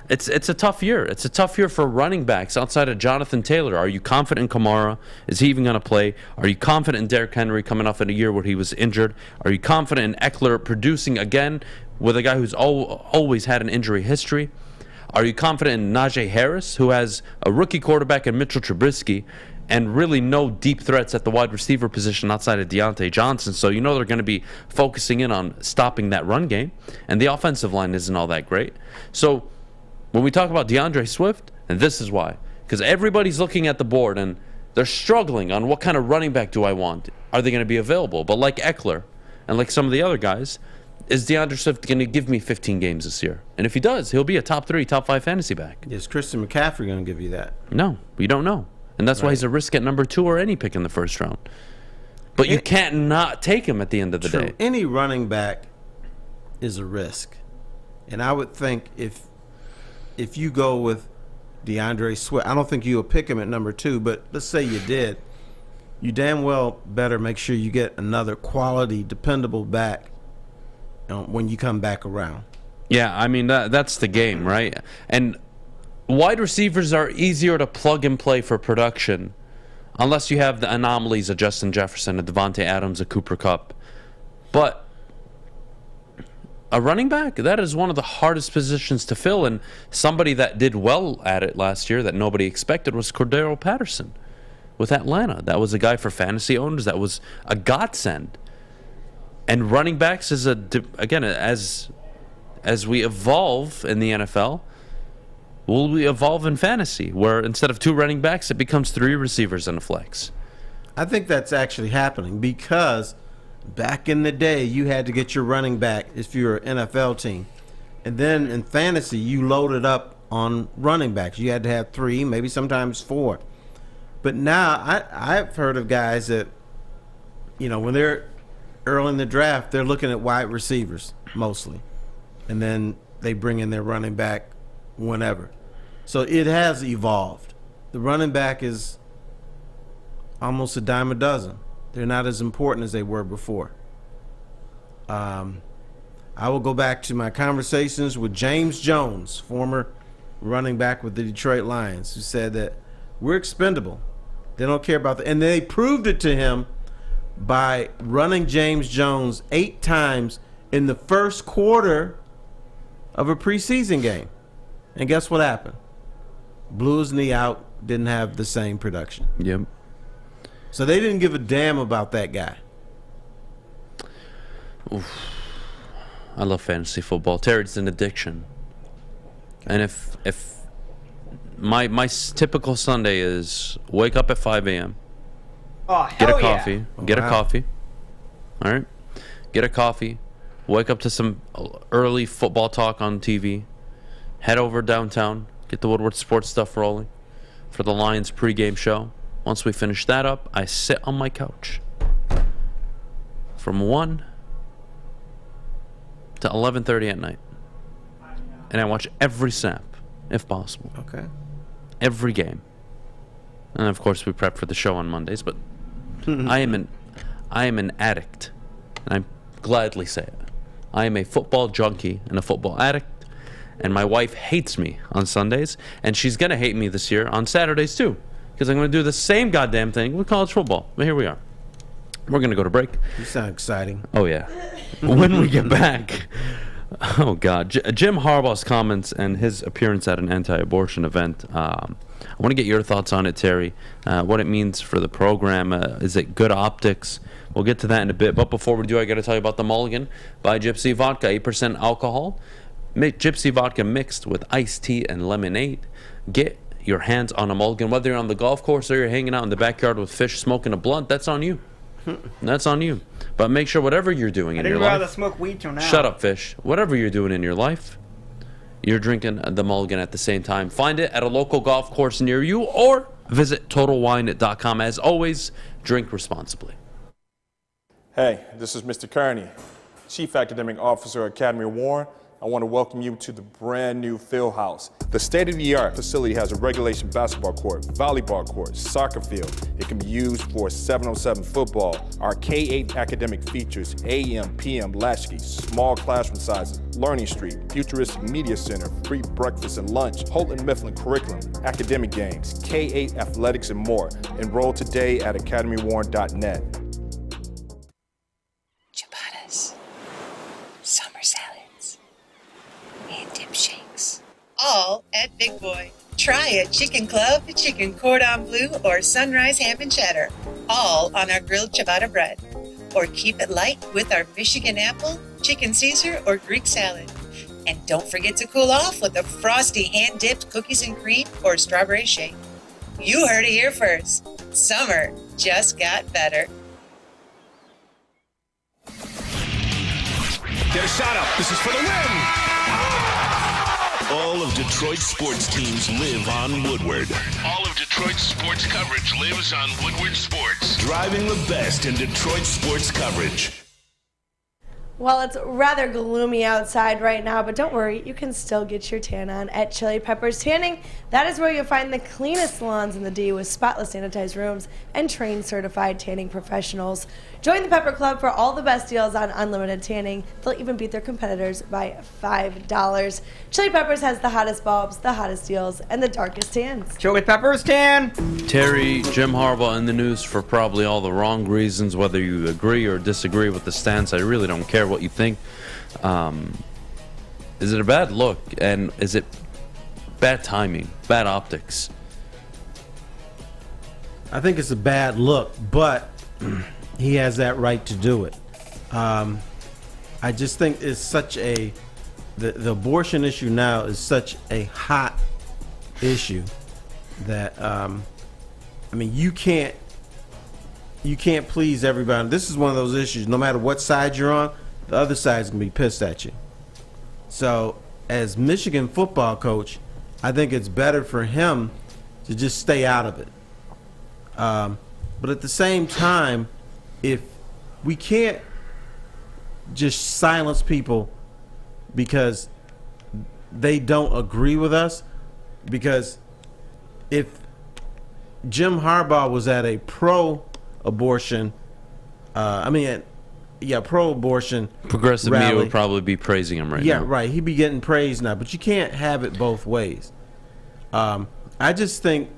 a tough year. It's a tough year for running backs outside of Jonathan Taylor. Are you confident in Kamara? Is he even going to play? Are you confident in Derrick Henry coming off in a year where he was injured? Are you confident in Eckler producing again with a guy who's always had an injury history? Are you confident in Najee Harris, who has a rookie quarterback in Mitchell Trubisky and really no deep threats at the wide receiver position outside of Deontay Johnson? So you know they're going to be focusing in on stopping that run game. And the offensive line isn't all that great. So when we talk about DeAndre Swift, and this is why, because everybody's looking at the board and they're struggling on what kind of running back do I want? Are they going to be available? But like Eckler and like some of the other guys, is DeAndre Swift going to give me 15 games this year? And if he does, he'll be a top 3, top 5 fantasy back. Is Christian McCaffrey going to give you that? No, we don't know. And that's why he's a risk at number 2 or any pick in the first round. But you can't not take him at the end of the day. Any running back is a risk. And I would think if you go with DeAndre Swift, I don't think you'll pick him at number 2, but let's say you did, you damn well better make sure you get another quality, dependable back when you come back around. Yeah, I mean, that's the game, right? And wide receivers are easier to plug and play for production unless you have the anomalies of Justin Jefferson, a Devontae Adams, a Cooper Kupp. But a running back, that is one of the hardest positions to fill, and somebody that did well at it last year that nobody expected was Cordero Patterson with Atlanta. That was a guy for fantasy owners that was a godsend. And running backs is again, as we evolve in the NFL, will we evolve in fantasy where instead of 2 running backs, it becomes 3 receivers and a flex? I think that's actually happening because back in the day, you had to get your running back if you're an NFL team. And then in fantasy, you loaded up on running backs. You had to have 3, maybe sometimes 4. But now I've heard of guys that, when they're early in the draft, they're looking at wide receivers mostly. And then they bring in their running back whenever. So it has evolved. The running back is almost a dime a dozen. They're not as important as they were before. I will go back to my conversations with James Jones, former running back with the Detroit Lions, who said that we're expendable. They don't care about that. And they proved it to him by running James Jones 8 times in the first quarter of a preseason game. And guess what happened? Blew his knee out, didn't have the same production. Yep. So they didn't give a damn about that guy. Oof. I love fantasy football. Terry, it's an addiction. And if my typical Sunday is wake up at 5 a.m., get a coffee, get a coffee, all right? Get a coffee, wake up to some early football talk on TV, head over downtown, get the Woodward sports stuff rolling for the Lions pregame show. Once we finish that up, I sit on my couch from 1 to 11:30 at night, and I watch every snap, if possible. Okay. Every game, and of course we prep for the show on Mondays. But I am an addict, and I gladly say it. I am a football junkie and a football addict. And my wife hates me on Sundays, and she's going to hate me this year on Saturdays too, because I'm going to do the same goddamn thing with college football. But here we are. We're going to go to break. You sound exciting. Oh, yeah. When we get back, oh, God. Jim Harbaugh's comments and his appearance at an anti-abortion event. I want to get your thoughts on it, Terry, what it means for the program. Is it good optics? We'll get to that in a bit. But before we do, I got to tell you about the Mulligan by Gypsy Vodka, 8% alcohol. Gypsy Vodka mixed with iced tea and lemonade. Get your hands on a Mulligan. Whether you're on the golf course or you're hanging out in the backyard with fish smoking a blunt, that's on you. That's on you. But make sure whatever you're doing in your life... I'd rather smoke weed till now. Shut up, fish. Whatever you're doing in your life, you're drinking the Mulligan at the same time. Find it at a local golf course near you or visit TotalWine.com. As always, drink responsibly. Hey, this is Mr. Kearney, Chief Academic Officer, Academy of Warren. I want to welcome you to the brand new Field House. The state-of-the-art facility has a regulation basketball court, volleyball court, soccer field. It can be used for 7-on-7 football. Our K-8 academic features AM, PM, latchkey, small classroom sizes, Learning Street, futuristic media center, free breakfast and lunch, Houghton Mifflin curriculum, academic games, K-8 athletics, and more. Enroll today at academywarren.net. Ciabattas, summer salads, and dip shakes. All at Big Boy. Try a chicken club, chicken cordon bleu, or sunrise ham and cheddar. All on our grilled ciabatta bread. Or keep it light with our Michigan apple, chicken Caesar, or Greek salad. And don't forget to cool off with a frosty hand-dipped cookies and cream or strawberry shake. You heard it here first. Summer just got better. Get a shot up. This is for the win. All of Detroit's sports teams live on Woodward. All of Detroit's sports coverage lives on Woodward Sports. Driving the best in Detroit sports coverage. Well, it's rather gloomy outside right now, but don't worry, you can still get your tan on at Chili Peppers Tanning. That is where you'll find the cleanest salons in the D with spotless sanitized rooms and trained certified tanning professionals. Join the Pepper Club for all the best deals on unlimited tanning. They'll even beat their competitors by $5. Chili Peppers has the hottest bulbs, the hottest deals, and the darkest tans. Chili Peppers Tan! Terry, Jim Harbaugh in the news for probably all the wrong reasons, whether you agree or disagree with the stance. I really don't care what you think. Is it a bad look, and is it bad timing, bad optics? I think it's a bad look, but he has that right to do it. I just think it's such a the abortion issue now is such a hot issue that I mean you can't please everybody. This is one of those issues. No matter what side you're on, the other side's gonna be pissed at you. So, as Michigan football coach, I think it's better for him to just stay out of it. But at the same time, if we can't just silence people because they don't agree with us, because if Jim Harbaugh was at a pro-abortion, pro-abortion progressive rally, media would probably be praising him right now. Yeah, right. He'd be getting praised now, but you can't have it both ways. I just think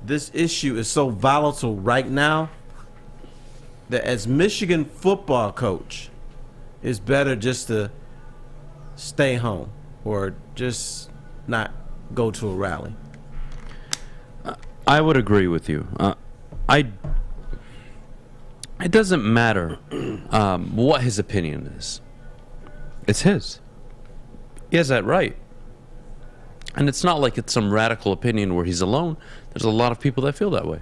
this issue is so volatile right now that as Michigan football coach, it's better just to stay home or just not go to a rally. I would agree with you. It doesn't matter what his opinion is. It's his. He has that right. And it's not like it's some radical opinion where he's alone. There's a lot of people that feel that way.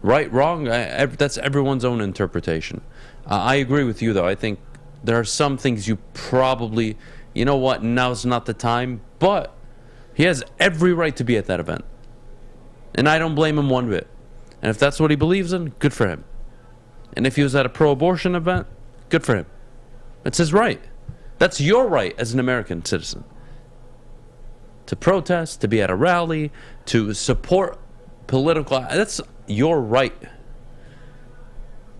Right, wrong, that's everyone's own interpretation. I agree with you, though. I think there are some things you probably, you know what, now's not the time, but he has every right to be at that event. And I don't blame him one bit. And if that's what he believes in, good for him. And if he was at a pro-abortion event, good for him. It's his right. That's your right as an American citizen. To protest, to be at a rally, to support political... That's your right.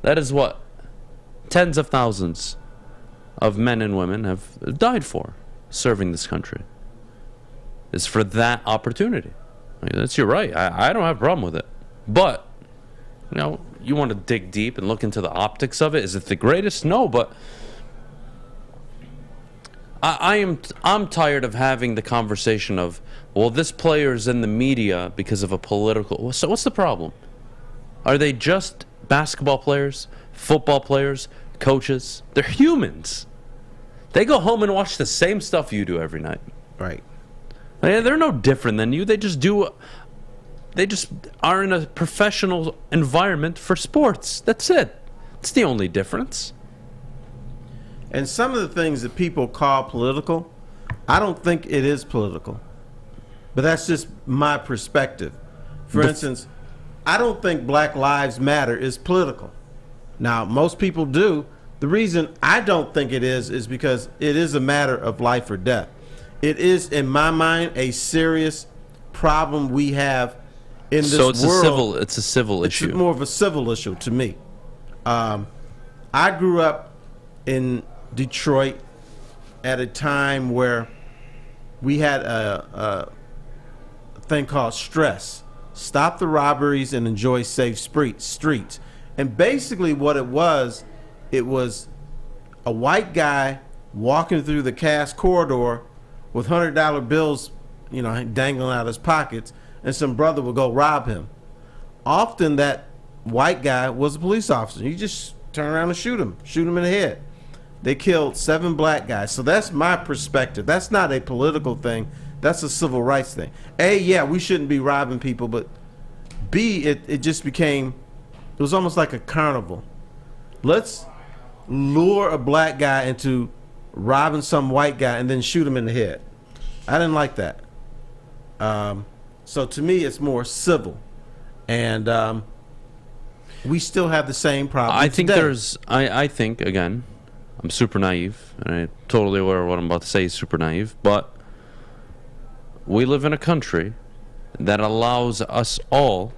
That is what tens of thousands of men and women have died for, serving this country. It's for that opportunity. That's your right. I don't have a problem with it. But, you know, you want to dig deep and look into the optics of it. Is it the greatest? No, but I'm tired of having the conversation of, well, this player's in the media because of a political... So what's the problem? Are they just basketball players, football players, coaches? They're humans. They go home and watch the same stuff you do every night. Right. They're no different than you. They just are in a professional environment for sports. That's it. It's the only difference. And some of the things that people call political, I don't think it is political. But that's just my perspective. For instance, I don't think Black Lives Matter is political. Now, most people do, The reason I don't think it is because it is a matter of life or death. It is, in my mind, a serious problem we have in this world. So it's a civil issue. It's more of a civil issue to me. I grew up in Detroit at a time where we had a thing called stress. Stop the robberies and enjoy safe streets. And basically what it was a white guy walking through the Cass corridor with $100 bills, dangling out of his pockets, and some brother would go rob him. Often that white guy was a police officer. You just turn around and shoot him in the head. They killed 7 black guys. So that's my perspective. That's not a political thing. That's a civil rights thing. A, yeah, we shouldn't be robbing people, but B, it just became, it was almost like a carnival. Let's lure a black guy into robbing some white guy and then shoot him in the head. I didn't like that. So to me, it's more civil. And we still have the same problem I think today. I think, again, I'm super naive, and I'm totally aware of what I'm about to say is super naive, but we live in a country that allows us all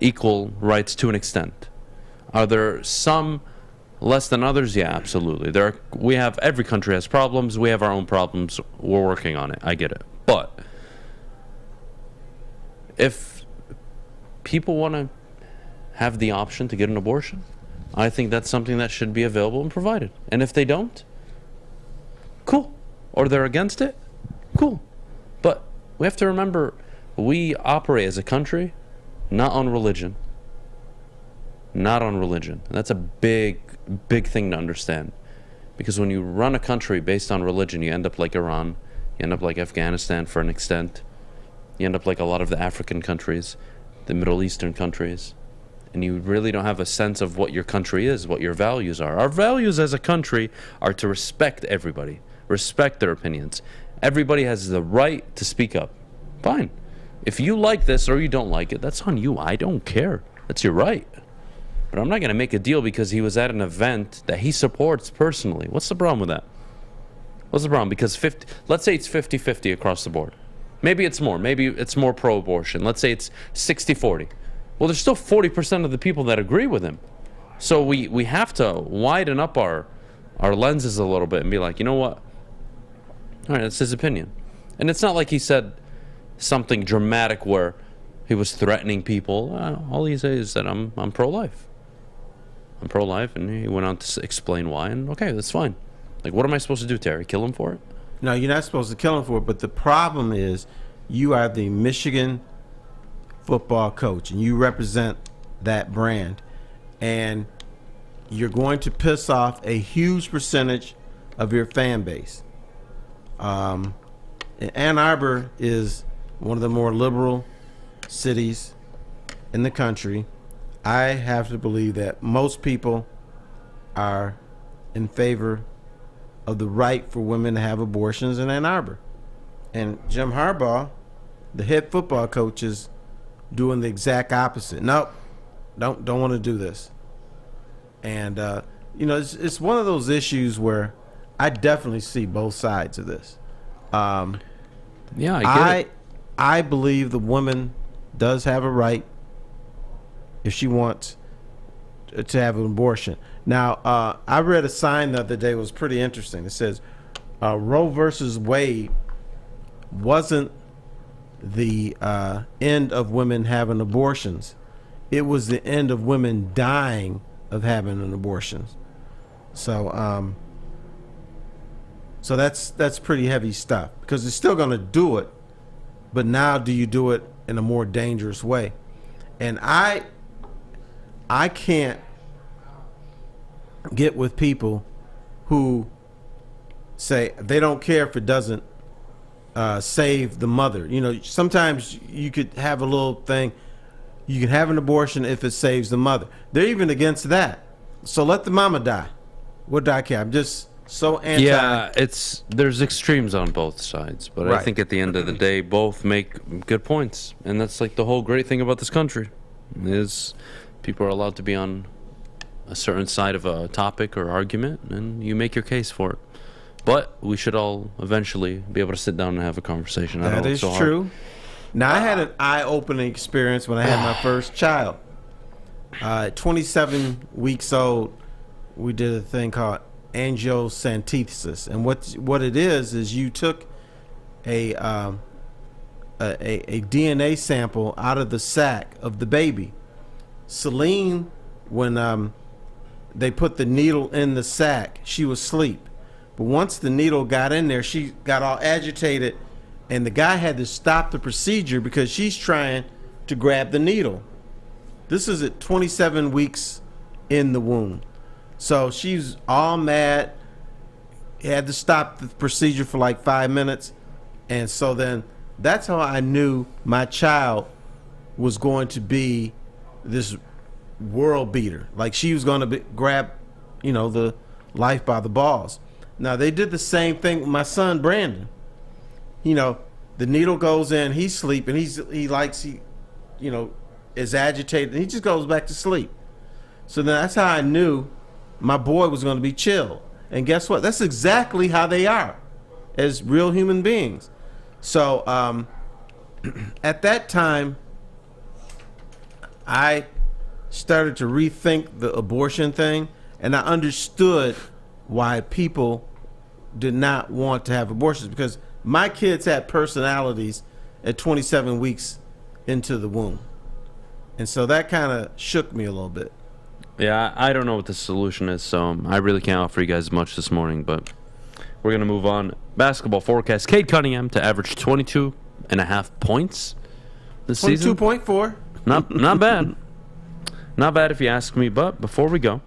equal rights to an extent. Are there some less than others? Yeah, absolutely. Every country has problems. We have our own problems. We're working on it. I get it. But if people want to have the option to get an abortion, I think that's something that should be available and provided. And if they don't, cool. Or they're against it, cool. But we have to remember, we operate as a country not on religion. Not on religion. And that's a big, big thing to understand. Because when you run a country based on religion, you end up like Iran. You end up like Afghanistan for an extent. You end up like a lot of the African countries, the Middle Eastern countries. And you really don't have a sense of what your country is, what your values are. Our values as a country are to respect everybody, respect their opinions. Everybody has the right to speak up. Fine. If you like this or you don't like it, that's on you. I don't care. That's your right. But I'm not going to make a deal because he was at an event that he supports personally. What's the problem with that? What's the problem? Because let's say it's 50-50 across the board. Maybe it's more. Maybe it's more pro-abortion. Let's say it's 60-40. Well, there's still 40% of the people that agree with him. So we have to widen up our lenses a little bit and be like, you know what? All right, that's his opinion. And it's not like he said something dramatic where he was threatening people. All he says is that I'm pro-life. I'm pro-life, and he went on to explain why, and okay, that's fine. Like, what am I supposed to do, Terry? Kill him for it? No, you're not supposed to kill him for it, but the problem is you are the Michigan football coach, and you represent that brand, and you're going to piss off a huge percentage of your fan base. Ann Arbor is one of the more liberal cities in the country. I have to believe that most people are in favor of the right for women to have abortions in Ann Arbor. And Jim Harbaugh, the head football coach, is doing the exact opposite. Nope, don't want to do this. And it's one of those issues where I definitely see both sides of this. Yeah, I get it. I believe the woman does have a right if she wants to have an abortion. Now, I read a sign the other day. It was pretty interesting. It says, Roe versus Wade wasn't the end of women having abortions. It was the end of women dying of having an abortion. So that's pretty heavy stuff, because it's still going to do it, but now do you do it in a more dangerous way? And I can't get with people who say they don't care if it doesn't save the mother. Sometimes you could have a little thing, you can have an abortion if it saves the mother. They're even against that. So let the mama die. What do I care? I'm just so anti. Yeah, there's extremes on both sides, but Right. I think at the end of the day, both make good points, and that's like the whole great thing about this country is people are allowed to be on a certain side of a topic or argument, and you make your case for it. But we should all eventually be able to sit down and have a conversation. That is true. Now, I had an eye-opening experience when I had my first child. 27 weeks old, we did a thing called angiocentesis, and what it is you took a DNA sample out of the sac of the baby. Celine, when they put the needle in the sac, she was asleep. But once the needle got in there, she got all agitated, and the guy had to stop the procedure because she's trying to grab the needle. This is at 27 weeks in the womb. So she's all mad. He had to stop the procedure for like 5 minutes. And so then that's how I knew my child was going to be this world beater. Like she was going to grab, the life by the balls. Now, they did the same thing with my son, Brandon. The needle goes in, he's sleeping, is agitated, and he just goes back to sleep. So then that's how I knew my boy was going to be chill. And guess what? That's exactly how they are as real human beings. So at that time, I started to rethink the abortion thing, and I understood why people did not want to have abortions, because my kids had personalities at 27 weeks into the womb. And so that kind of shook me a little bit. Yeah, I don't know what the solution is, so I really can't offer you guys much this morning, but we're going to move on. Basketball forecast, Cade Cunningham to average 22.5 points this season. 22.4. Not bad. Not bad if you ask me, but before we go,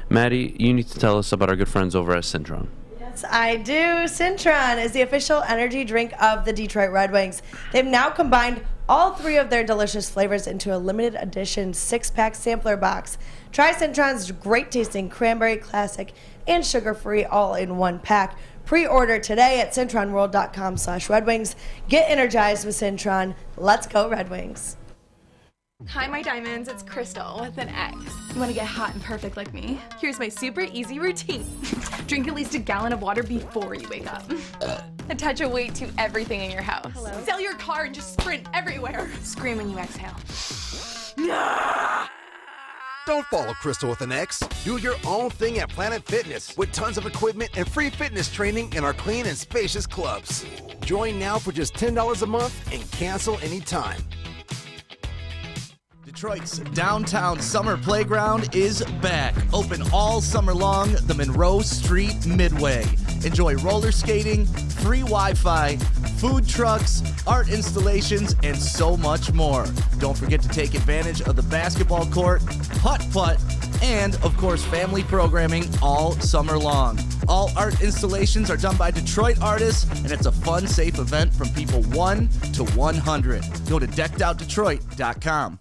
Maddie, you need to tell us about our good friends over at Cintron. Yes, I do. Cintron is the official energy drink of the Detroit Red Wings. They've now combined all 3 of their delicious flavors into a limited edition 6-pack sampler box. Try Cintron's great-tasting cranberry classic and sugar-free all in one pack. Pre-order today at cintronworld.com/Red Wings. Get energized with Cintron. Let's go, Red Wings. Hi, my diamonds. It's Crystal with an X. You want to get hot and perfect like me? Here's my super easy routine. Drink at least a gallon of water before you wake up. Attach a weight to everything in your house. Hello? Sell your car and just sprint everywhere. Scream when you exhale. Don't follow Crystal with an X. Do your own thing at Planet Fitness with tons of equipment and free fitness training in our clean and spacious clubs. Join now for just $10 a month and cancel anytime. Detroit's downtown summer playground is back. Open all summer long, the Monroe Street Midway. Enjoy roller skating, free Wi-Fi, food trucks, art installations, and so much more. Don't forget to take advantage of the basketball court, putt-putt, and, of course, family programming all summer long. All art installations are done by Detroit artists, and it's a fun, safe event from people 1 to 100. Go to deckedoutdetroit.com.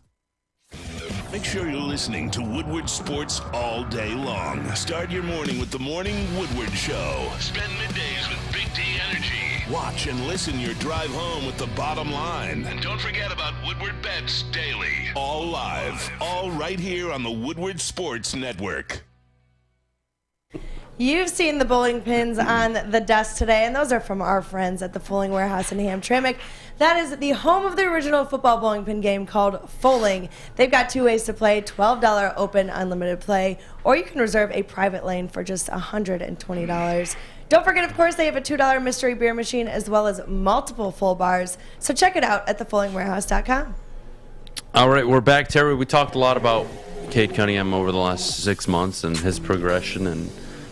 Make sure you're listening to Woodward Sports all day long. Start your morning with the Morning Woodward Show. Spend middays with Big D Energy. Watch and listen your drive home with the Bottom Line. And don't forget about Woodward Bets Daily. All live, all right here on the Woodward Sports Network. You've seen the bowling pins on the desk today, and those are from our friends at the Fulling Warehouse in Hamtramck. That is the home of the original football bowling pin game called Fulling. They've got 2 ways to play, $12 open unlimited play, or you can reserve a private lane for just $120. Don't forget, of course, they have a $2 mystery beer machine as well as multiple full bars. So check it out at thefullingwarehouse.com. All right, we're back, Terry. We talked a lot about Cade Cunningham over the last 6 months and his progression and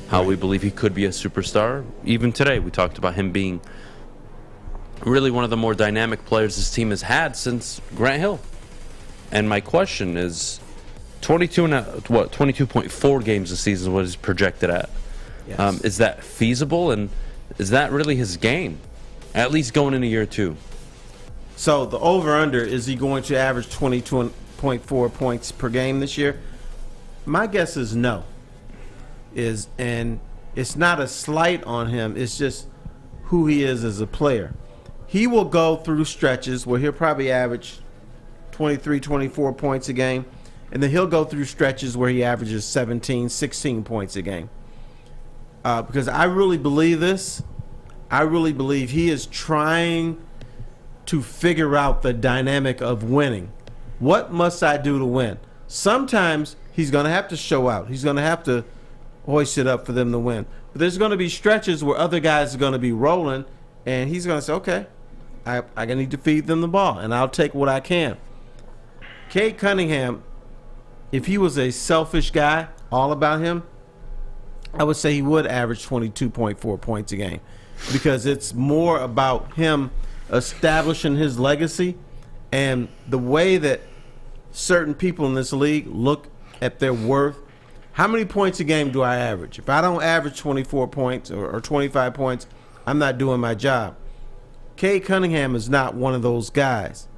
how we believe he could be a superstar. Even today, we talked about him being really one of the more dynamic players this team has had since Grant Hill. And my question is, 22.4 games this season is what he's projected at. Yes. Is that feasible, and is that really his game, at least going into year 2? So the over-under, is he going to average 22.4 points per game this year? My guess is no. And it's not a slight on him, it's just who he is as a player. He will go through stretches where he'll probably average 23, 24 points a game, And then he'll go through stretches where he averages 17, 16 points a game. Because I really believe this. I really believe he is trying to figure out the dynamic of winning. What must I do to win? Sometimes he's going to have to show out. He's going to have to hoist it up for them to win. But there's going to be stretches where other guys are going to be rolling, and he's going to say, okay, I need to feed them the ball, and I'll take what I can. Cade Cunningham, if he was a selfish guy, all about him, I would say he would average 22.4 points a game, because it's more about him establishing his legacy and the way that certain people in this league look at their worth. How many points a game do I average? If I don't average 24 points or 25 points, I'm not doing my job. Cade Cunningham is not one of those guys.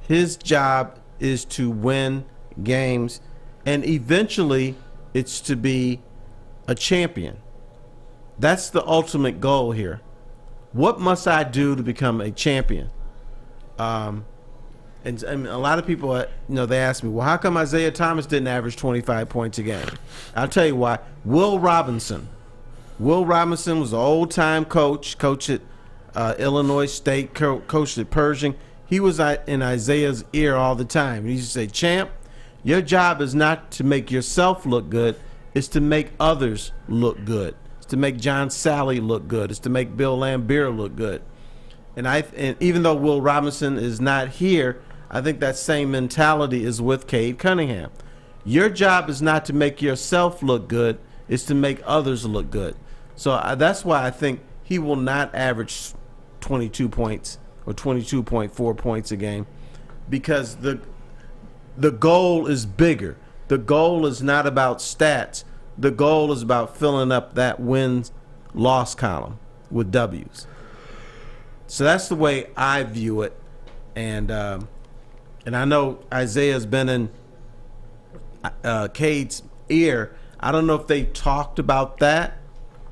His job is to win games, and eventually it's to be a champion. That's the ultimate goal here. What must I do to become a champion? And a lot of people, they ask me, well, how come Isaiah Thomas didn't average 25 points a game? I'll tell you why. Will Robinson was an old-time coach at Illinois State, coached at Pershing. He was in Isaiah's ear all the time. He used to say, champ, your job is not to make yourself look good, it's to make others look good. It's to make John Sally look good. It's to make Bill Laimbeer look good. And even though Will Robinson is not here, I think that same mentality is with Cade Cunningham. Your job is not to make yourself look good, it's to make others look good. So that's why I think he will not average 22 points or 22.4 points a game, because the goal is bigger. The goal is not about stats. The goal is about filling up that win-loss column with W's. So that's the way I view it. And I know Isaiah's been in Cade's ear. I don't know if they talked about that,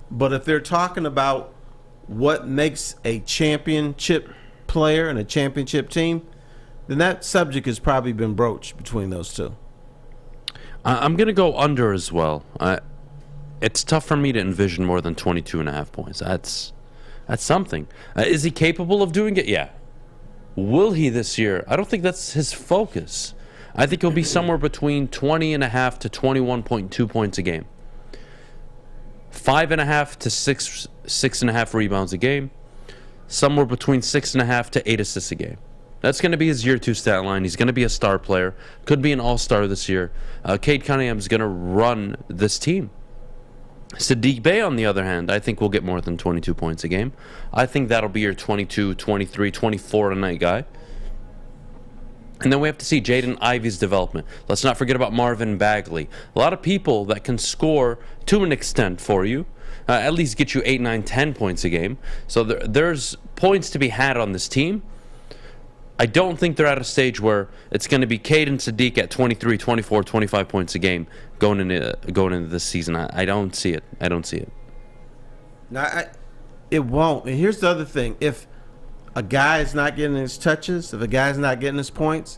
but if they're talking about what makes a championship player and a championship team, then that subject has probably been broached between those two. I'm going to go under as well. It's tough for me to envision more than 22.5 points. That's something. Is he capable of doing it? Yeah. Will he this year? I don't think that's his focus. I think he'll be somewhere between 20.5 to 21.2 points a game. 5.5 to 6.5 rebounds a game. Somewhere between 6.5 to 8 assists a game. That's going to be his year 2 stat line. He's going to be a star player. Could be an all-star this year. Cade Cunningham is going to run this team. Saddiq Bey, on the other hand, I think will get more than 22 points a game. I think that'll be your 22, 23, 24 a night guy. And then we have to see Jaden Ivey's development. Let's not forget about Marvin Bagley. A lot of people that can score to an extent for you, at least get you 8, 9, 10 points a game. So there's points to be had on this team. I don't think they're at a stage where it's going to be Cade and Saddiq at 23, 24, 25 points a game going into this season. I don't see it. I don't see it. No, it won't. And here's the other thing. If a guy is not getting his touches, if a guy's not getting his points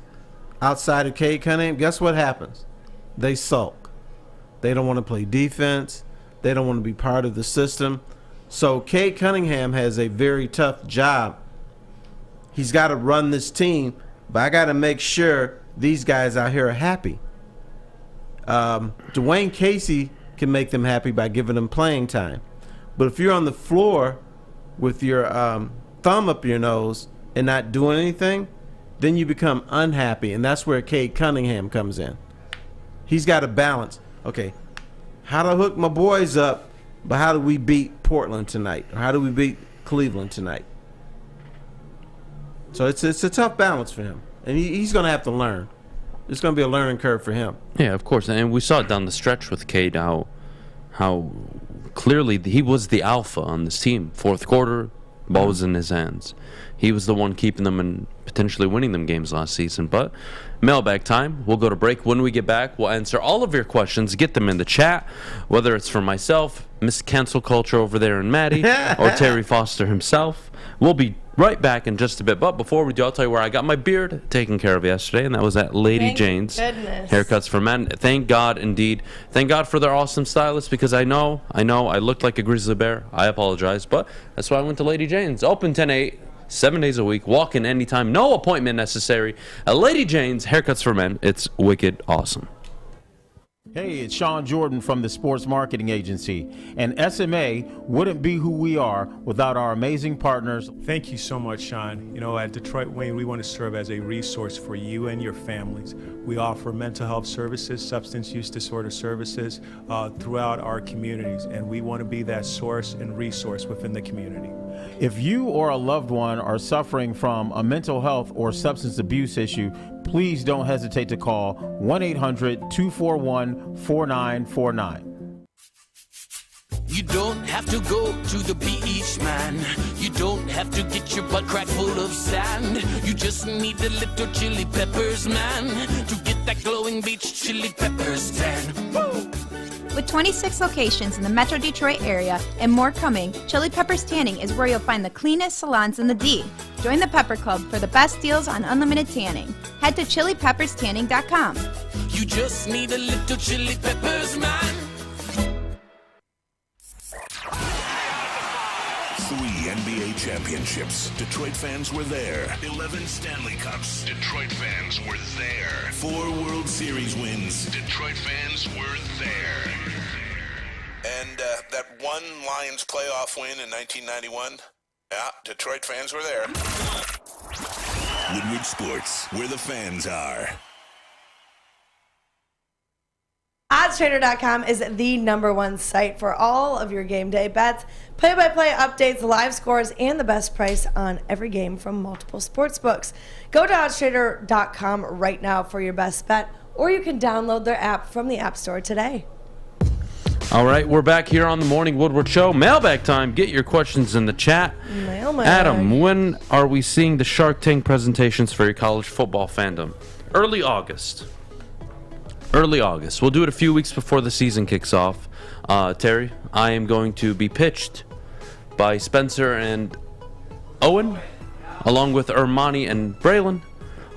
outside of Cade Cunningham, guess what happens? They sulk. They don't want to play defense. They don't want to be part of the system. So Cade Cunningham has a very tough job. He's got to run this team, but I got to make sure these guys out here are happy. Dwayne Casey can make them happy by giving them playing time. But if you're on the floor with your thumb up your nose and not doing anything, then you become unhappy, and that's where Cade Cunningham comes in. He's got to balance. Okay, how do I hook my boys up, but how do we beat Portland tonight? Or how do we beat Cleveland tonight? So it's a tough balance for him, and he's going to have to learn. It's going to be a learning curve for him. Yeah, of course, and we saw it down the stretch with Cade how clearly he was the alpha on this team. Fourth quarter, ball was in his hands. He was the one keeping them in potentially winning them games last season. But mailbag time. We'll go to break. When we get back, we'll answer all of your questions. Get them in the chat, whether it's from myself, Miss Cancel Culture over there and Maddie, or Terry Foster himself. We'll be right back in just a bit. But before we do, I'll tell you where I got my beard taken care of yesterday, and that was at Lady Jane's Haircuts for Men. Thank God, indeed. Thank God for their awesome stylist, because I know I looked like a grizzly bear. I apologize, but that's why I went to Lady Jane's. Open 10 to 8, 7 days a week. Walk in anytime. No appointment necessary. At Lady Jane's Haircuts for Men. It's wicked awesome. Hey, it's Sean Jordan from the Sports Marketing Agency, and SMA wouldn't be who we are without our amazing partners. Thank you so much, Sean. You know, at Detroit Wayne, we want to serve as a resource for you and your families. We offer mental health services, substance use disorder services throughout our communities, and we want to be that source and resource within the community. If you or a loved one are suffering from a mental health or substance abuse issue, please don't hesitate to call 1-800-241-4949. You don't have to go to the beach, man. You don't have to get your butt crack full of sand. You just need a little chili peppers, man, to get that glowing beach chili peppers tan. Woo! With 26 locations in the Metro Detroit area and more coming, Chili Peppers Tanning is where you'll find the cleanest salons in the D. Join the Pepper Club for the best deals on unlimited tanning. Head to chilipepperstanning.com. You just need a little chili peppers, man. 3 NBA championships. Detroit fans were there. 11 Stanley Cups. Detroit fans were there. 4 World Series wins. Detroit fans were there. And that one Lions playoff win in 1991, yeah, Detroit fans were there. Woodward Sports, where the fans are. OddsTrader.com is the #1 site for all of your game day bets, play-by-play updates, live scores, and the best price on every game from multiple sports books. Go to OddsTrader.com right now for your best bet, or you can download their app from the App Store today. All right, we're back here on the Morning Woodward Show. Mailbag time. Get your questions in the chat. Mailbag. Adam, when are we seeing the Shark Tank presentations for your college football fandom? Early August. Early August. We'll do it a few weeks before the season kicks off. Terry, I am going to be pitched by Spencer and Owen, along with Ermani and Braylon,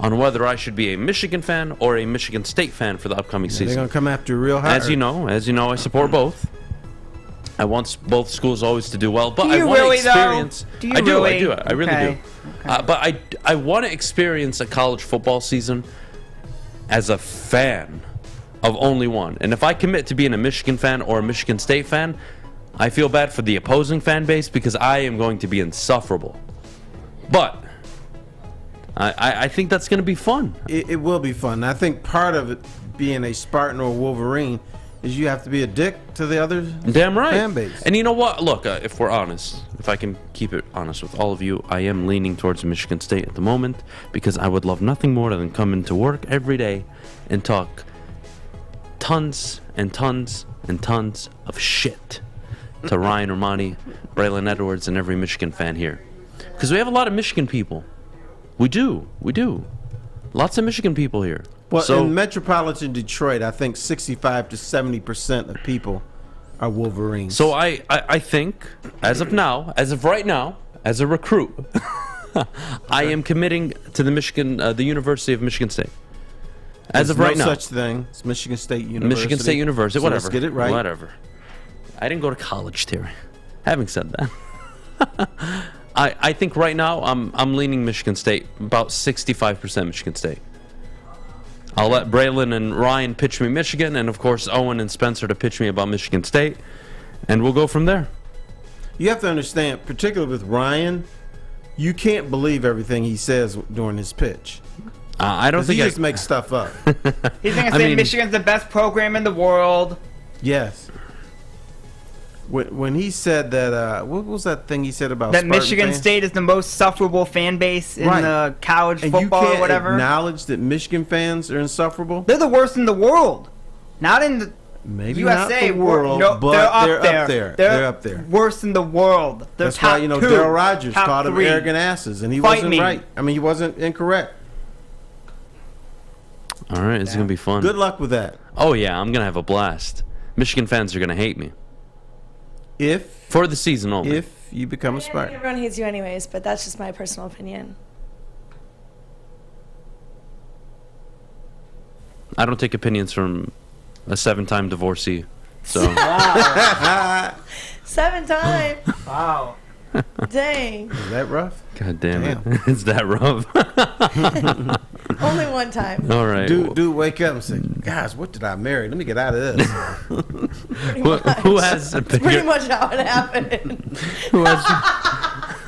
on whether I should be a Michigan fan or a Michigan State fan for the upcoming season. They're going to come after you real hard. As you know, I support both. I want both schools always to do well, but Do you I want really, to experience. though? Do you I do. really? I do. I really Okay. do. But I want to experience a college football season as a fan of only one. And if I commit to being a Michigan fan or a Michigan State fan, I feel bad for the opposing fan base because I am going to be insufferable. But I think that's going to be fun. It will be fun. I think part of it being a Spartan or Wolverine is you have to be a dick to the other Damn right. fan base. And you know what? Look, if we're honest, if I can keep it honest with all of you, I am leaning towards Michigan State at the moment because I would love nothing more than come into work every day and talk tons and tons and tons of shit to Ryan Romani, Braylon Edwards, and every Michigan fan here. Because we have a lot of Michigan people. We do. Lots of Michigan people here. Well, so, in metropolitan Detroit, I think 65 to 70% of people are Wolverines. So I think, as of right now, as a recruit, I am committing to the University of Michigan State. As of right now. There's no such thing. It's Michigan State University. Michigan State University, so whatever. Let's get it right. Whatever. I didn't go to college, Terry. Having said that, I think right now I'm leaning Michigan State, about 65% Michigan State. I'll let Braylon and Ryan pitch me Michigan, and of course Owen and Spencer to pitch me about Michigan State, and we'll go from there. You have to understand, particularly with Ryan, you can't believe everything he says during his pitch. I don't think he just makes stuff up. He's going to say Michigan's the best program in the world. Yes. When he said that, what was that thing he said about that Spartan Michigan fans? State is the most sufferable fan base in the college and football you can't or whatever. Acknowledge that Michigan fans are insufferable. They're the worst in the world. Not in Maybe USA, not the world, but they're up there. They're up there. Worse in the world. They're That's why, Darryl Rogers called them 3. arrogant asses, and he wasn't right. I mean, he wasn't incorrect. All right, it's going to be fun. Good luck with that. Oh, yeah, I'm going to have a blast. Michigan fans are going to hate me. For the season only. If you become a Spartan. Everyone hates you anyways, but that's just my personal opinion. I don't take opinions from a 7-time divorcee. So. 7 times. Wow. Dang. Is that rough? God damn it. It's that rough. Only 1 time. All right. Dude, wake up and say, guys, what did I marry? Let me get out of this. Who has That's pretty much how it happened. who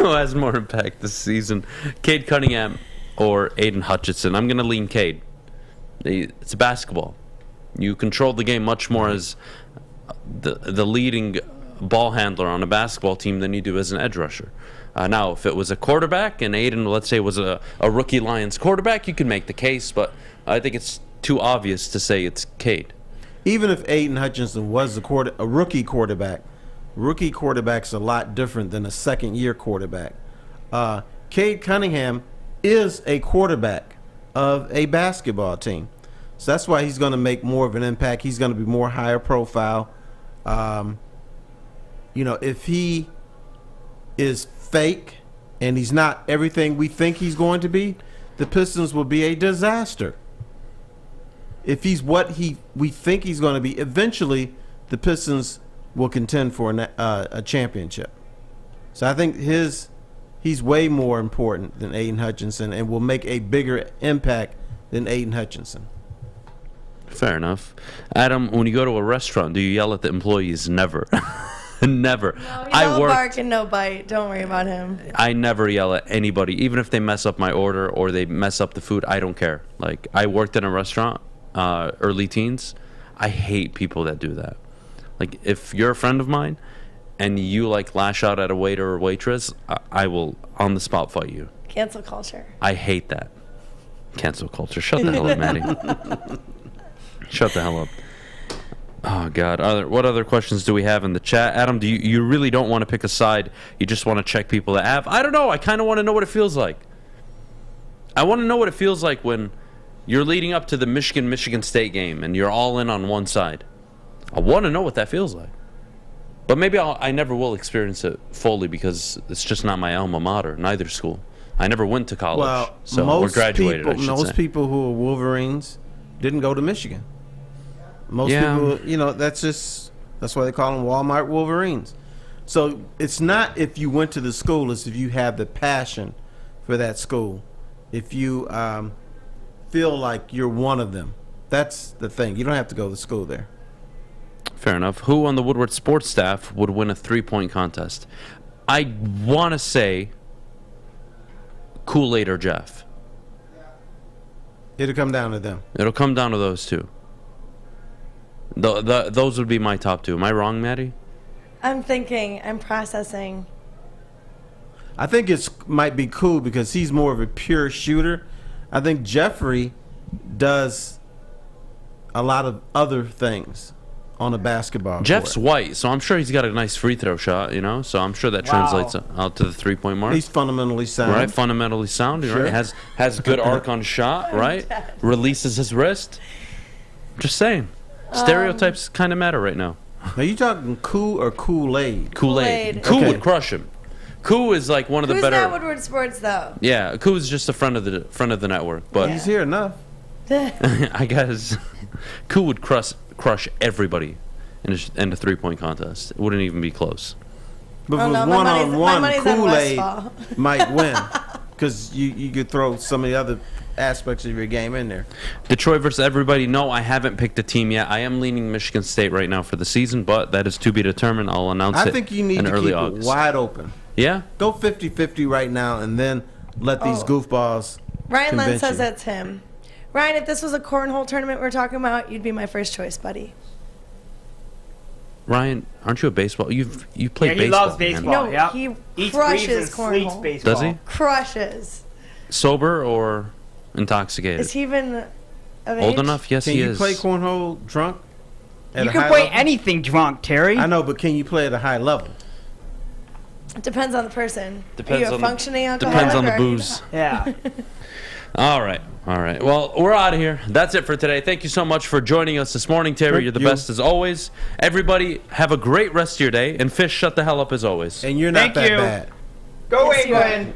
has more impact this season? Cade Cunningham or Aiden Hutchinson? I'm going to lean Cade. It's basketball. You control the game much more as the leading ball handler on a basketball team than you do as an edge rusher. Now, if it was a quarterback and Aiden, let's say, was a rookie Lions quarterback, you can make the case, but I think it's too obvious to say it's Cade. Even if Aiden Hutchinson was a rookie quarterback, rookie quarterback's a lot different than a second-year quarterback. Cade Cunningham is a quarterback of a basketball team. So that's why he's going to make more of an impact. He's going to be more higher profile. If he is fake and he's not everything we think he's going to be, the Pistons will be a disaster. If he's what we think he's going to be, eventually the Pistons will contend for a championship. So I think he's way more important than Aiden Hutchinson and will make a bigger impact than Aiden Hutchinson. Fair enough. Adam, when you go to a restaurant, do you yell at the employees? Never. Never. No bark and no bite. Don't worry about him. I never yell at anybody, even if they mess up my order or they mess up the food. I don't care. Like, I worked in a restaurant, early teens. I hate people that do that. Like, if you're a friend of mine and you lash out at a waiter or waitress, I will on the spot fight you. Cancel culture. I hate that. Cancel culture. Shut the hell up, Maddie. Shut the hell up. Oh, God. What other questions do we have in the chat? Adam, do you really don't want to pick a side? You just want to check people that have? I don't know. I kind of want to know what it feels like. I want to know what it feels like when you're leading up to the Michigan State game and you're all in on one side. I want to know what that feels like. But maybe I never will experience it fully because it's just not my alma mater, neither school. I never went to college, or graduated, I should say. Most people who are Wolverines didn't go to Michigan. Most people, that's why they call them Walmart Wolverines. So it's not if you went to the school, it's if you have the passion for that school. If you feel like you're one of them. That's the thing. You don't have to go to school there. Fair enough. Who on the Woodward sports staff would win a 3-point contest? I want to say Kool-Aid or Jeff. It'll come down to them. It'll come down to those two. Those would be my top two. Am I wrong, Maddie? I'm thinking. I'm processing. I think it might be cool because he's more of a pure shooter. I think Jeffrey does a lot of other things on a basketball Jeff's court. white, so I'm sure he's got a nice free throw shot, so I'm sure that translates out to the 3-point mark. He's fundamentally sound. Right, fundamentally sound, Sure. right? Has good arc on shot, right? Releases his wrist. Just saying. Stereotypes kind of matter right now. Are you talking Kool or Kool-Aid? Kool-Aid. Kool would crush him. Kool is like one of the better. Who's at Woodward Sports though? Yeah, Kool is just a friend of the network, but he's here enough. I guess Kool would crush everybody in a 3-point contest. It wouldn't even be close. But if it was one-on-one, Kool-Aid might win because you could throw some of the other aspects of your game in there. Detroit versus everybody. No, I haven't picked a team yet. I am leaning Michigan State right now for the season, but that is to be determined. I'll announce it. I think you need in to early keep August. It wide open. Yeah? Go 50-50 right now and then let these goofballs Ryan Lenz convince says you. that's him. Ryan, if this was a cornhole tournament we're talking about, you'd be my first choice, buddy. Ryan, aren't you a baseball? You played baseball. He loves baseball. No, he crushes cornhole. Baseball. Does he? Crushes. Sober or intoxicated? Is he even of old age? enough? Yes, Can he you is. play cornhole drunk? You can play anything drunk, Terry. I know, but can you play at a high level? It depends on the person. Depends Are you a functioning alcoholic? Depends on the or are you booze. Yeah. All right. Well, we're out of here. That's it for today. Thank you so much for joining us this morning, Terry. You're the best as always. Everybody, have a great rest of your day. And Fish, shut the hell up as always. And you're not that bad. Go away, Glenn.